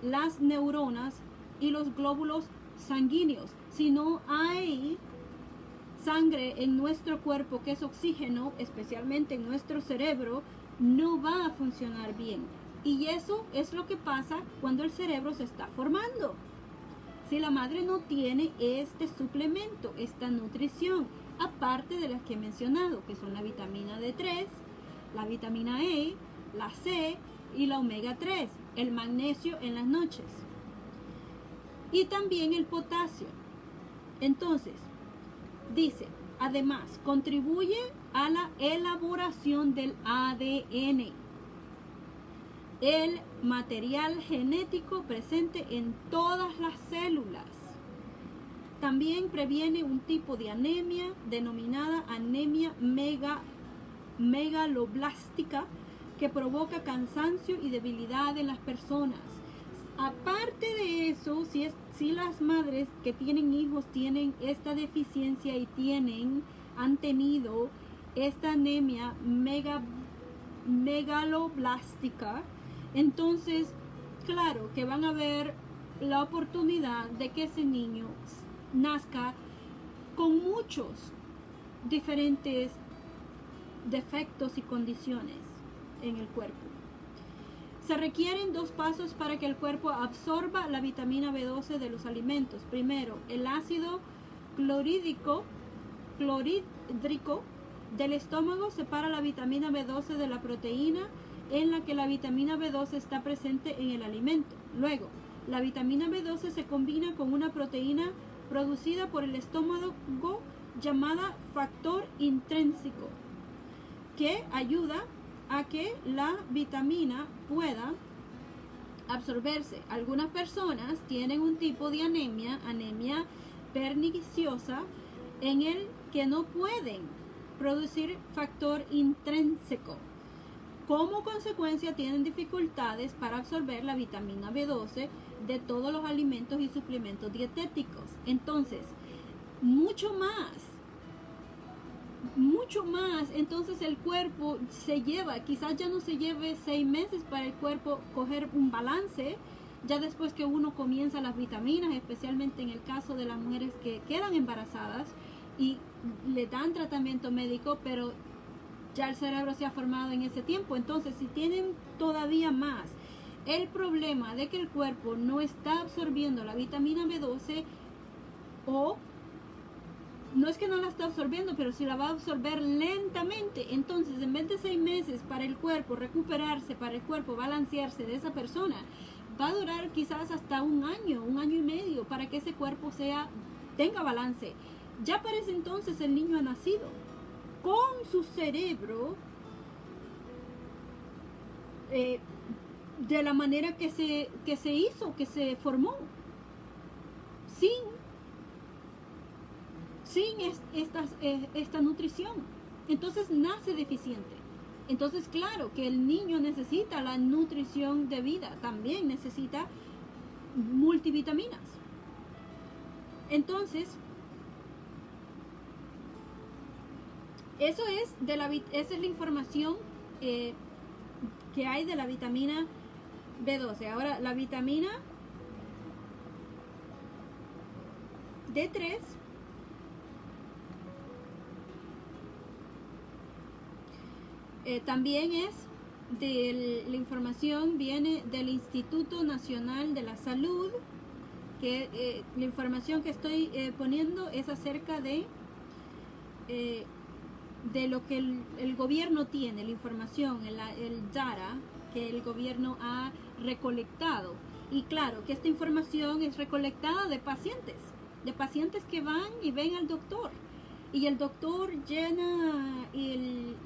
las neuronas y los glóbulos sanguíneos. Si no hay sangre en nuestro cuerpo, que es oxígeno, especialmente en nuestro cerebro, no va a funcionar bien. Y eso es lo que pasa cuando el cerebro se está formando. Si la madre no tiene este suplemento, esta nutrición, aparte de las que he mencionado, que son la vitamina D3, la vitamina E, la C y la omega 3, el magnesio en las noches y también el potasio. Entonces, dice, además, contribuye a la elaboración del ADN, el material genético presente en todas las células. También previene un tipo de anemia denominada anemia megaloblástica, que provoca cansancio y debilidad en las personas. Aparte de eso, si las madres que tienen hijos tienen esta deficiencia y han tenido esta anemia megaloblástica, entonces, claro que van a ver la oportunidad de que ese niño nazca con muchos diferentes defectos y condiciones en el cuerpo. Se requieren 2 pasos para que el cuerpo absorba la vitamina B12 de los alimentos. Primero, el ácido clorhídrico del estómago separa la vitamina B12 de la proteína en la que la vitamina B12 está presente en el alimento. Luego, la vitamina B12 se combina con una proteína producida por el estómago llamada factor intrínseco, que ayuda a que la vitamina pueda absorberse. Algunas personas tienen un tipo de anemia perniciosa, en el que no pueden producir factor intrínseco. Como consecuencia, tienen dificultades para absorber la vitamina B12 de todos los alimentos y suplementos dietéticos. Entonces, mucho más, entonces el cuerpo quizás ya no se lleve 6 meses para el cuerpo coger un balance, ya después que uno comienza las vitaminas, especialmente en el caso de las mujeres que quedan embarazadas y le dan tratamiento médico, pero ya el cerebro se ha formado en ese tiempo. Entonces, si tienen todavía más el problema de que el cuerpo no está absorbiendo la vitamina B12, o no es que no la está absorbiendo, pero si la va a absorber lentamente, entonces en vez de 6 meses para el cuerpo recuperarse, para el cuerpo balancearse de esa persona, va a durar quizás hasta un año y medio para que ese cuerpo tenga balance. Ya para ese entonces el niño ha nacido con su cerebro de la manera que se hizo, que se formó, sin esta nutrición. Entonces nace deficiente. Entonces, claro que el niño necesita la nutrición de vida, también necesita multivitaminas. Entonces, esa es la información que hay de la vitamina B12. Ahora, la vitamina D3 también la información viene del Instituto Nacional de la Salud, que la información que estoy poniendo es acerca de lo que el gobierno tiene, la información, el data que el gobierno ha recolectado. Y claro que esta información es recolectada de pacientes que van y ven al doctor. y el doctor llena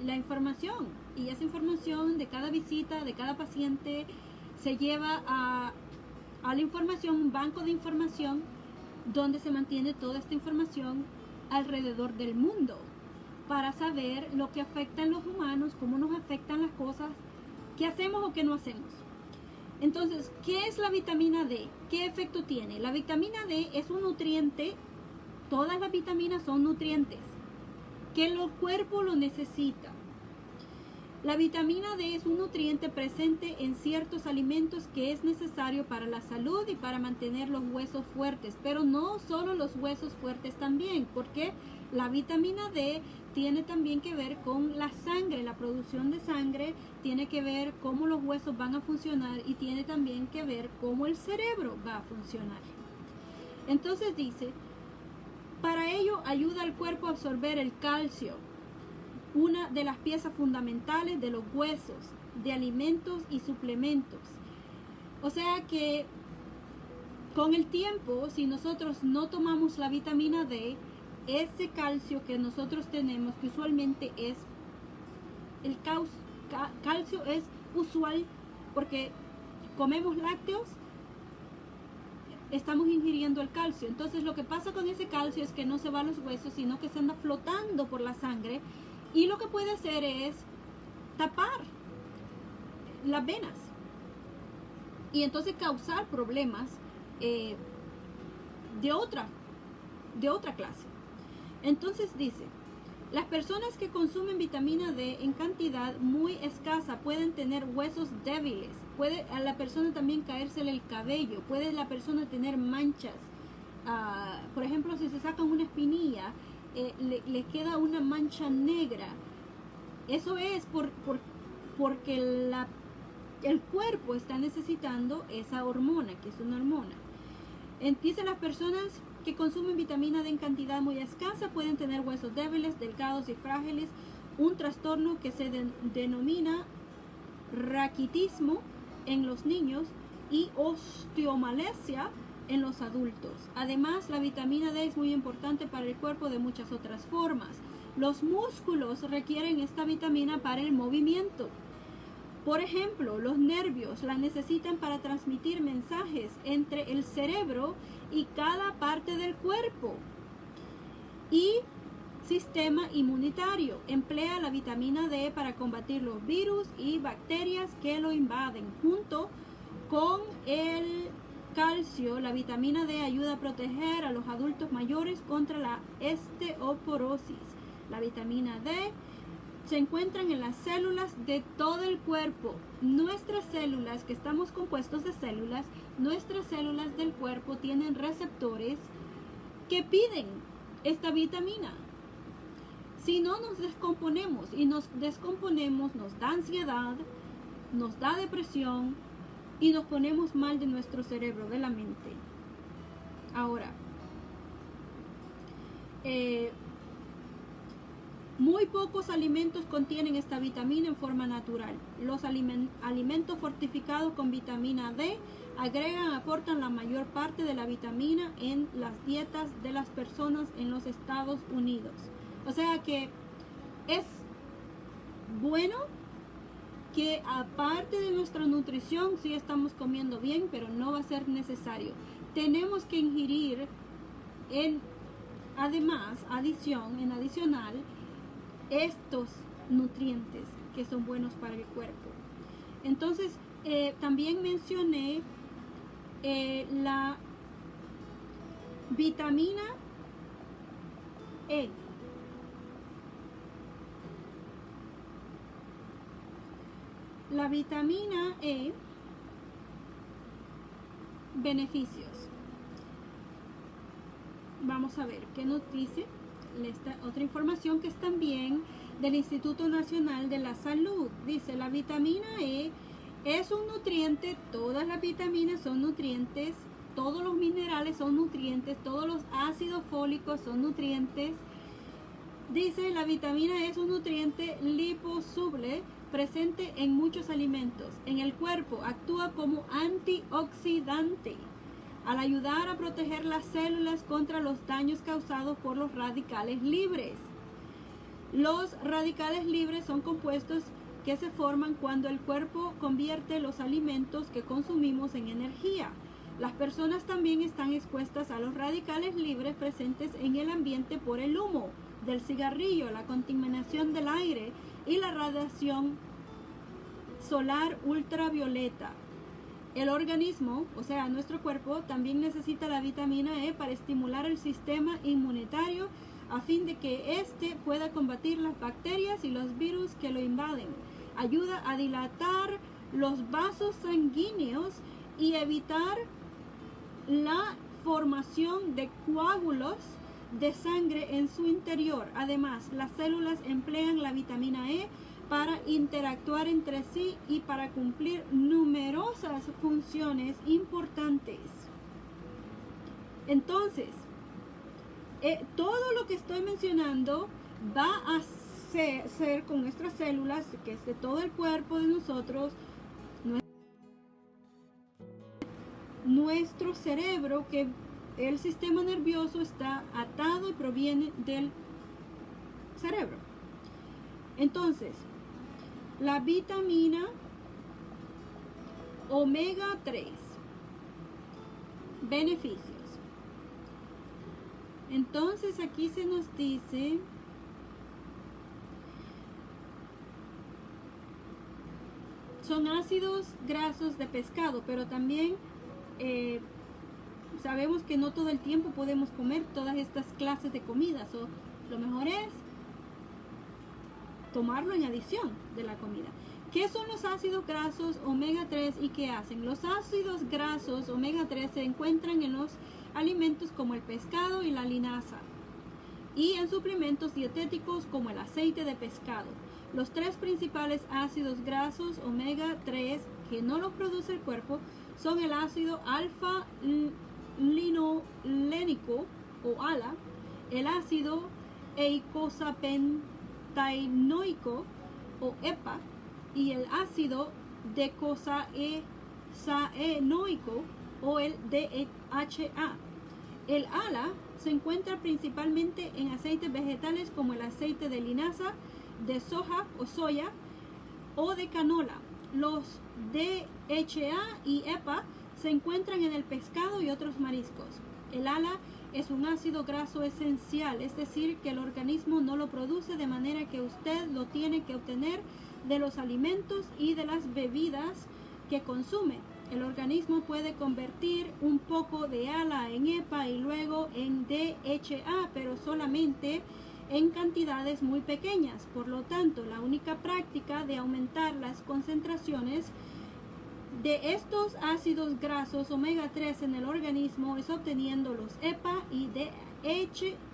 la información, y esa información de cada visita, de cada paciente, se lleva a la información, un banco de información, donde se mantiene toda esta información alrededor del mundo, para saber lo que afecta en los humanos, cómo nos afectan las cosas, qué hacemos o qué no hacemos. Entonces, ¿qué es la vitamina D? ¿Qué efecto tiene? La vitamina D es un nutriente. Todas las vitaminas son nutrientes que el cuerpo lo necesita. La vitamina D es un nutriente presente en ciertos alimentos que es necesario para la salud y para mantener los huesos fuertes, pero no solo los huesos fuertes también, porque la vitamina D tiene también que ver con la sangre, la producción de sangre, tiene que ver cómo los huesos van a funcionar y tiene también que ver cómo el cerebro va a funcionar. Entonces dice, para ello ayuda al cuerpo a absorber el calcio, una de las piezas fundamentales de los huesos, de alimentos y suplementos. O sea que con el tiempo, si nosotros no tomamos la vitamina D, ese calcio que nosotros tenemos, que usualmente es el calcio es usual porque comemos lácteos, estamos ingiriendo el calcio. Entonces lo que pasa con ese calcio es que no se va a los huesos, sino que se anda flotando por la sangre, y lo que puede hacer es tapar las venas y entonces causar problemas de otra clase. Entonces dice, las personas que consumen vitamina D en cantidad muy escasa pueden tener huesos débiles, puede a la persona también caérsele el cabello, puede la persona tener manchas. Por ejemplo, si se sacan una espinilla, le queda una mancha negra. Eso es porque el cuerpo está necesitando esa hormona, que es una hormona. Dice, las personas que consumen vitamina D en cantidad muy escasa pueden tener huesos débiles, delgados y frágiles, un trastorno que se denomina raquitismo en los niños y osteomalacia en los adultos. Además, la vitamina D es muy importante para el cuerpo de muchas otras formas. Los músculos requieren esta vitamina para el movimiento. Por ejemplo, los nervios la necesitan para transmitir mensajes entre el cerebro y cada parte del cuerpo. Y sistema inmunitario emplea la vitamina D para combatir los virus y bacterias que lo invaden. Junto con el calcio, la vitamina D ayuda a proteger a los adultos mayores contra la osteoporosis. La vitamina D se encuentran en las células de todo el cuerpo. Nuestras células, que estamos compuestos de células, nuestras células del cuerpo tienen receptores que piden esta vitamina. Si no, nos descomponemos, y nos descomponemos, nos da ansiedad, nos da depresión y nos ponemos mal de nuestro cerebro, de la mente. Ahora, muy pocos alimentos contienen esta vitamina en forma natural. Los alimentos fortificados con vitamina D aportan la mayor parte de la vitamina en las dietas de las personas en los Estados Unidos. O sea que es bueno que aparte de nuestra nutrición, sí estamos comiendo bien, pero no va a ser necesario. Tenemos que ingerir adicional, estos nutrientes que son buenos para el cuerpo. Entonces, también mencioné la vitamina E. La vitamina E, beneficios. Vamos a ver qué nos dice otra información que es también del Instituto Nacional de la Salud. Dice, la vitamina E es un nutriente, todas las vitaminas son nutrientes, todos los minerales son nutrientes, todos los ácidos fólicos son nutrientes. Dice, la vitamina E es un nutriente liposoluble presente en muchos alimentos. En el cuerpo actúa como antioxidante. al ayudar a proteger las células contra los daños causados por los radicales libres. Los radicales libres son compuestos que se forman cuando el cuerpo convierte los alimentos que consumimos en energía. Las personas también están expuestas a los radicales libres presentes en el ambiente por el humo del cigarrillo, la contaminación del aire y la radiación solar ultravioleta. El organismo, o sea, nuestro cuerpo, también necesita la vitamina E para estimular el sistema inmunitario a fin de que éste pueda combatir las bacterias y los virus que lo invaden. Ayuda a dilatar los vasos sanguíneos y evitar la formación de coágulos de sangre en su interior. Además, las células emplean la vitamina E para interactuar entre sí y para cumplir numerosas funciones importantes. Entonces, todo lo que estoy mencionando va a ser con nuestras células, que es de todo el cuerpo de nosotros, nuestro cerebro, que el sistema nervioso está atado y proviene del cerebro. Entonces, la vitamina omega 3, beneficios. Entonces aquí se nos dice son ácidos grasos de pescado, pero también sabemos que no todo el tiempo podemos comer todas estas clases de comidas, o lo mejor es tomarlo en adición de la comida. ¿Qué son los ácidos grasos omega 3 y qué hacen? Los ácidos grasos omega 3 se encuentran en los alimentos como el pescado y la linaza, y en suplementos dietéticos como el aceite de pescado. Los tres principales ácidos grasos omega 3 que no los produce el cuerpo son el ácido alfa-linolénico o ALA, el ácido eicosapentaenoico o EPA y el ácido decosaenoico o el DHA. El ALA se encuentra principalmente en aceites vegetales como el aceite de linaza, de soja o soya o de canola. Los DHA y EPA se encuentran en el pescado y otros mariscos. El ALA es un ácido graso esencial, es decir, que el organismo no lo produce, de manera que usted lo tiene que obtener de los alimentos y de las bebidas que consume. El organismo puede convertir un poco de ALA en EPA y luego en DHA, pero solamente en cantidades muy pequeñas. Por lo tanto, la única práctica de aumentar las concentraciones de estos ácidos grasos omega 3 en el organismo es obteniendo los EPA y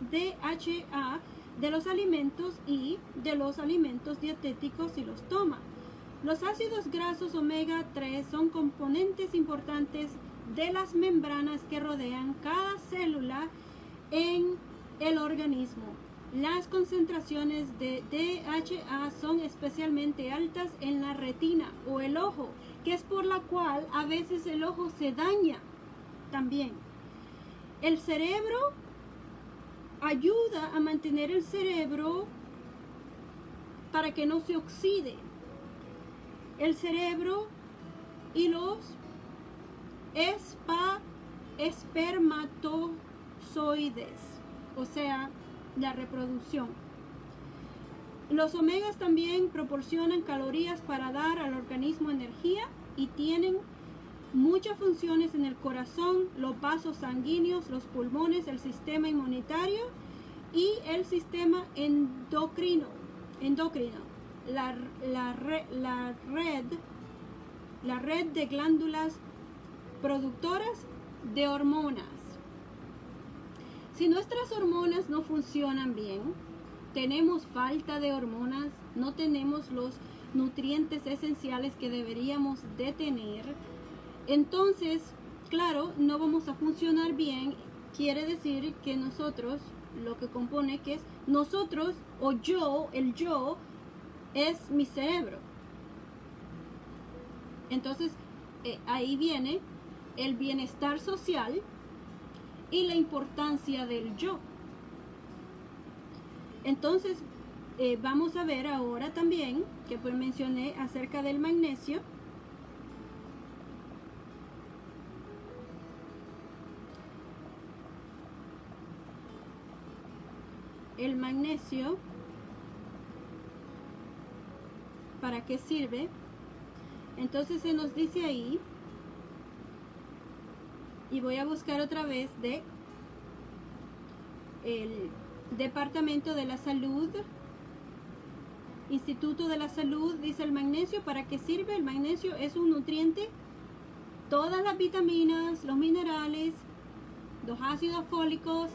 DHA de los alimentos y de los alimentos dietéticos si los toma. Los ácidos grasos omega 3 son componentes importantes de las membranas que rodean cada célula en el organismo. Las concentraciones de DHA son especialmente altas en la retina o el ojo, que es por la cual a veces el ojo se daña también. El cerebro ayuda a mantener el cerebro para que no se oxide. El cerebro y los espermatozoides, o sea, la reproducción. Los omegas también proporcionan calorías para dar al organismo energía y tienen muchas funciones en el corazón, los vasos sanguíneos, los pulmones, el sistema inmunitario y el sistema endocrino. La red de glándulas productoras de hormonas. Si nuestras hormonas no funcionan bien, tenemos falta de hormonas, no tenemos los nutrientes esenciales que deberíamos de tener, entonces, claro, no vamos a funcionar bien. Quiere decir que nosotros, lo que compone que es nosotros o yo, el yo, es mi cerebro. Entonces, ahí viene el bienestar social y la importancia del yo. Entonces, vamos a ver ahora también, que pues mencioné acerca del magnesio. El magnesio, ¿para qué sirve? Entonces se nos dice ahí, y voy a buscar otra vez de el Departamento de la Salud, Instituto de la Salud, dice el magnesio, ¿para qué sirve? El magnesio es un nutriente, todas las vitaminas, los minerales, los ácidos fólicos,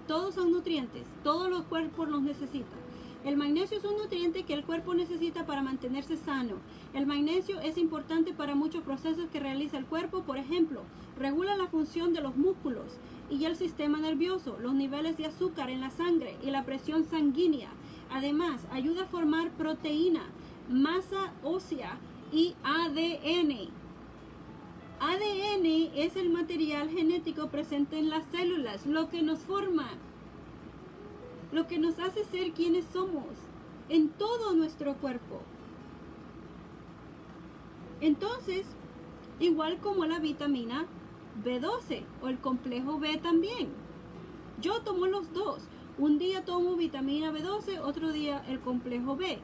todos son nutrientes, todos los cuerpos los necesitan. El magnesio es un nutriente que el cuerpo necesita para mantenerse sano. El magnesio es importante para muchos procesos que realiza el cuerpo. Por ejemplo, regula la función de los músculos y el sistema nervioso, los niveles de azúcar en la sangre y la presión sanguínea. Además, ayuda a formar proteína, masa ósea y ADN. ADN es el material genético presente en las células, lo que nos forma, lo que nos hace ser quienes somos en todo nuestro cuerpo. Entonces, igual como la vitamina B12 o el complejo B también. Yo tomo los dos. Un día tomo vitamina B12, otro día el complejo B.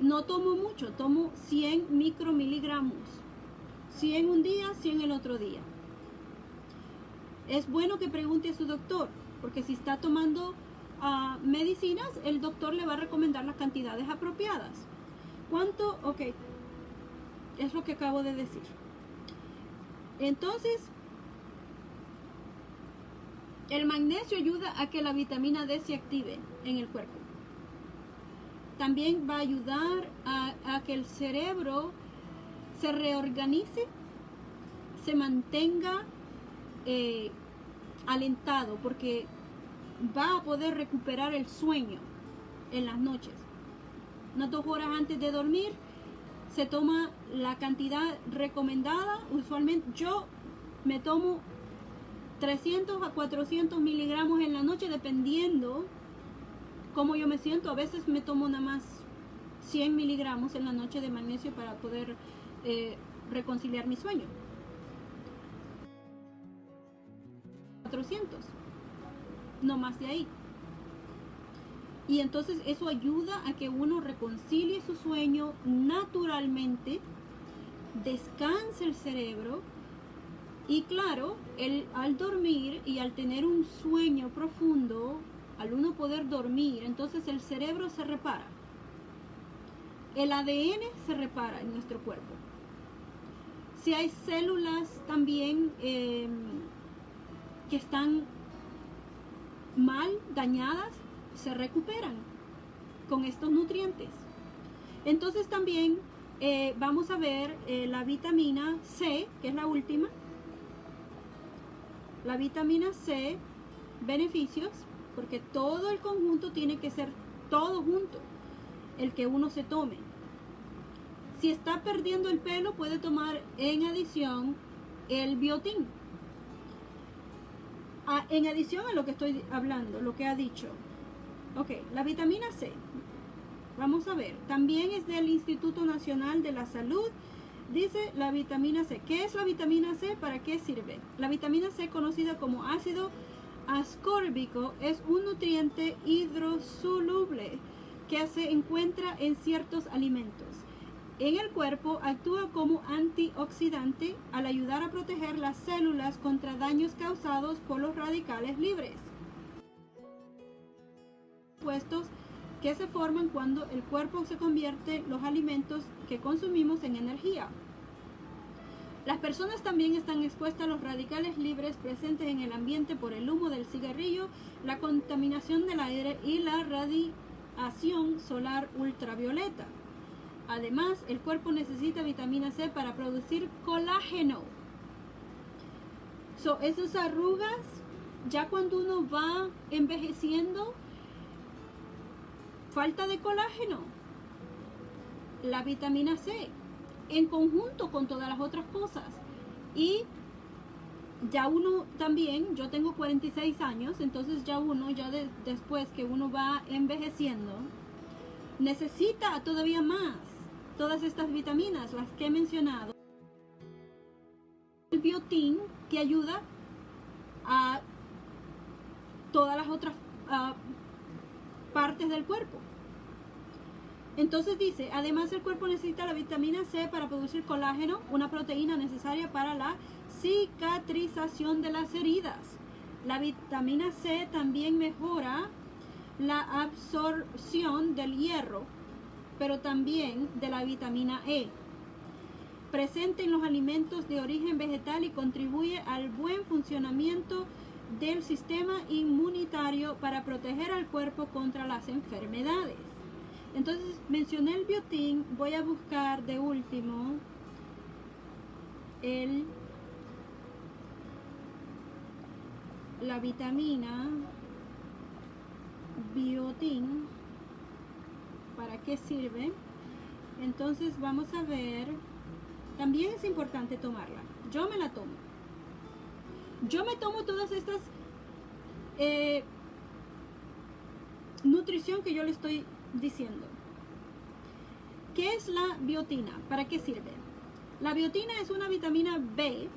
No tomo mucho, tomo 100 micromiligramos. 100 un día, 100 el otro día. Es bueno que pregunte a su doctor, porque si está tomando medicinas, el doctor le va a recomendar las cantidades apropiadas. ¿Cuánto? Ok, es lo que acabo de decir. Entonces, el magnesio ayuda a que la vitamina D se active en el cuerpo. También va a ayudar a que el cerebro se reorganice, se mantenga alentado, porque va a poder recuperar el sueño en las noches. Unas 2 horas antes de dormir se toma la cantidad recomendada. Usualmente yo me tomo 300 a 400 miligramos en la noche, dependiendo cómo yo me siento. A veces me tomo nada más 100 miligramos en la noche de magnesio para poder reconciliar mi sueño. 400, no más de ahí. Y entonces eso ayuda a que uno reconcilie su sueño naturalmente, descanse el cerebro. Y claro, al dormir y al tener un sueño profundo, al uno poder dormir, entonces el cerebro se repara. El ADN se repara en nuestro cuerpo. Si hay células también que están mal, dañadas, se recuperan con estos nutrientes. Entonces también vamos a ver la vitamina C, que es la última. La vitamina C, beneficios, porque todo el conjunto tiene que ser todo junto, el que uno se tome. Si está perdiendo el pelo, puede tomar en adición el biotín. En adición a lo que estoy hablando, lo que ha dicho. Ok, la vitamina C. Vamos a ver. También es del Instituto Nacional de la Salud. Dice la vitamina C. ¿Qué es la vitamina C? ¿Para qué sirve? La vitamina C, conocida como ácido ascórbico, es un nutriente hidrosoluble que se encuentra en ciertos alimentos. En el cuerpo actúa como antioxidante al ayudar a proteger las células contra daños causados por los radicales libres, compuestos que se forman cuando el cuerpo se convierte los alimentos que consumimos en energía. Las personas también están expuestas a los radicales libres presentes en el ambiente por el humo del cigarrillo, la contaminación del aire y la radiación solar ultravioleta. Además, el cuerpo necesita vitamina C para producir colágeno. Esas arrugas, ya cuando uno va envejeciendo, falta de colágeno. La vitamina C, en conjunto con todas las otras cosas, Y ya uno también, yo tengo 46 años, entonces ya uno, después que uno va envejeciendo, necesita todavía más todas estas vitaminas, las que he mencionado. El biotín, que ayuda a todas las otras partes del cuerpo. Entonces dice, además el cuerpo necesita la vitamina C para producir colágeno, una proteína necesaria para la cicatrización de las heridas. La vitamina C también mejora la absorción del hierro, pero también de la vitamina E, presente en los alimentos de origen vegetal, y contribuye al buen funcionamiento del sistema inmunitario para proteger al cuerpo contra las enfermedades. Entonces mencioné el biotín, voy a buscar de último la vitamina biotín. ¿Para qué sirve? Entonces vamos a ver. También es importante tomarla. Yo me la tomo. Yo me tomo todas estas nutrición que yo le estoy diciendo. ¿Qué es la biotina? ¿Para qué sirve? La biotina es una vitamina B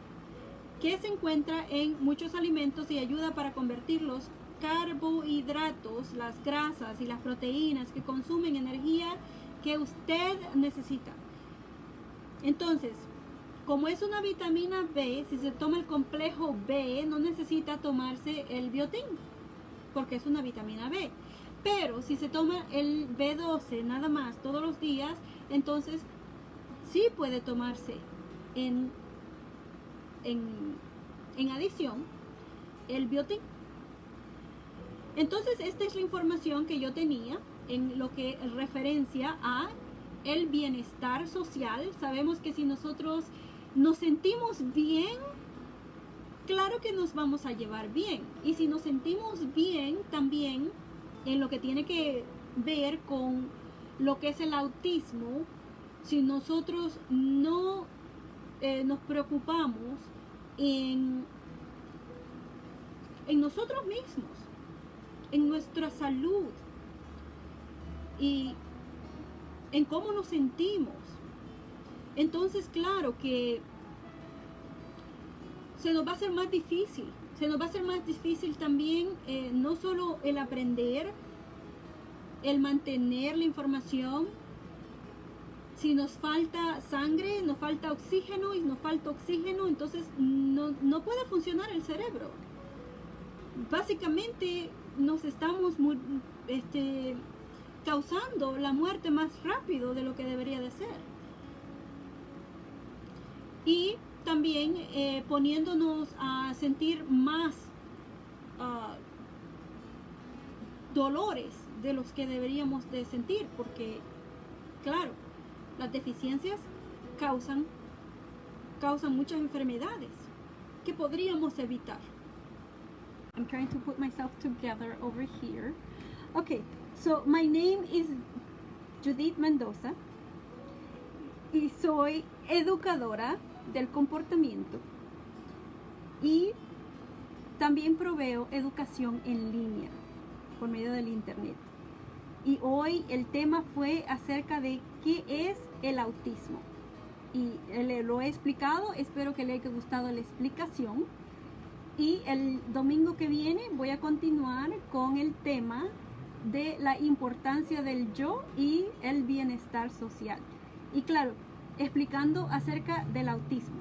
que se encuentra en muchos alimentos y ayuda para convertir los carbohidratos, las grasas y las proteínas que consumen energía que usted necesita. Entonces, como es una vitamina B, si se toma el complejo B, no necesita tomarse el biotín, porque es una vitamina B. Pero si se toma el B12 nada más todos los días, entonces sí puede tomarse en adición el biotín. Entonces esta es la información que yo tenía en lo que referencia a el bienestar social. Sabemos que si nosotros nos sentimos bien, claro que nos vamos a llevar bien. Y si nos sentimos bien también en lo que tiene que ver con lo que es el autismo, si nosotros no nos preocupamos en nosotros mismos, en nuestra salud y en cómo nos sentimos, entonces claro que se nos va a hacer más difícil. Se nos va a hacer más difícil también no solo el aprender, el mantener la información. Si nos falta sangre, nos falta oxígeno, y nos falta oxígeno, entonces no puede funcionar el cerebro. Básicamente nos estamos causando la muerte más rápido de lo que debería de ser. Y también poniéndonos a sentir más dolores de los que deberíamos de sentir, porque claro, las deficiencias causan muchas enfermedades que podríamos evitar. I'm trying to put myself together over here. Okay, so my name is Judith Mendoza y soy educadora del comportamiento y también proveo educación en línea por medio del internet. Y hoy el tema fue acerca de qué es el autismo. Y lo he explicado, espero que le haya gustado la explicación. Y el domingo que viene voy a continuar con el tema de la importancia del yo y el bienestar social. Y claro, explicando acerca del autismo.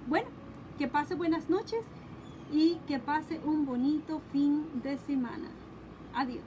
Bueno, que pase buenas noches y que pase un bonito fin de semana. Adiós.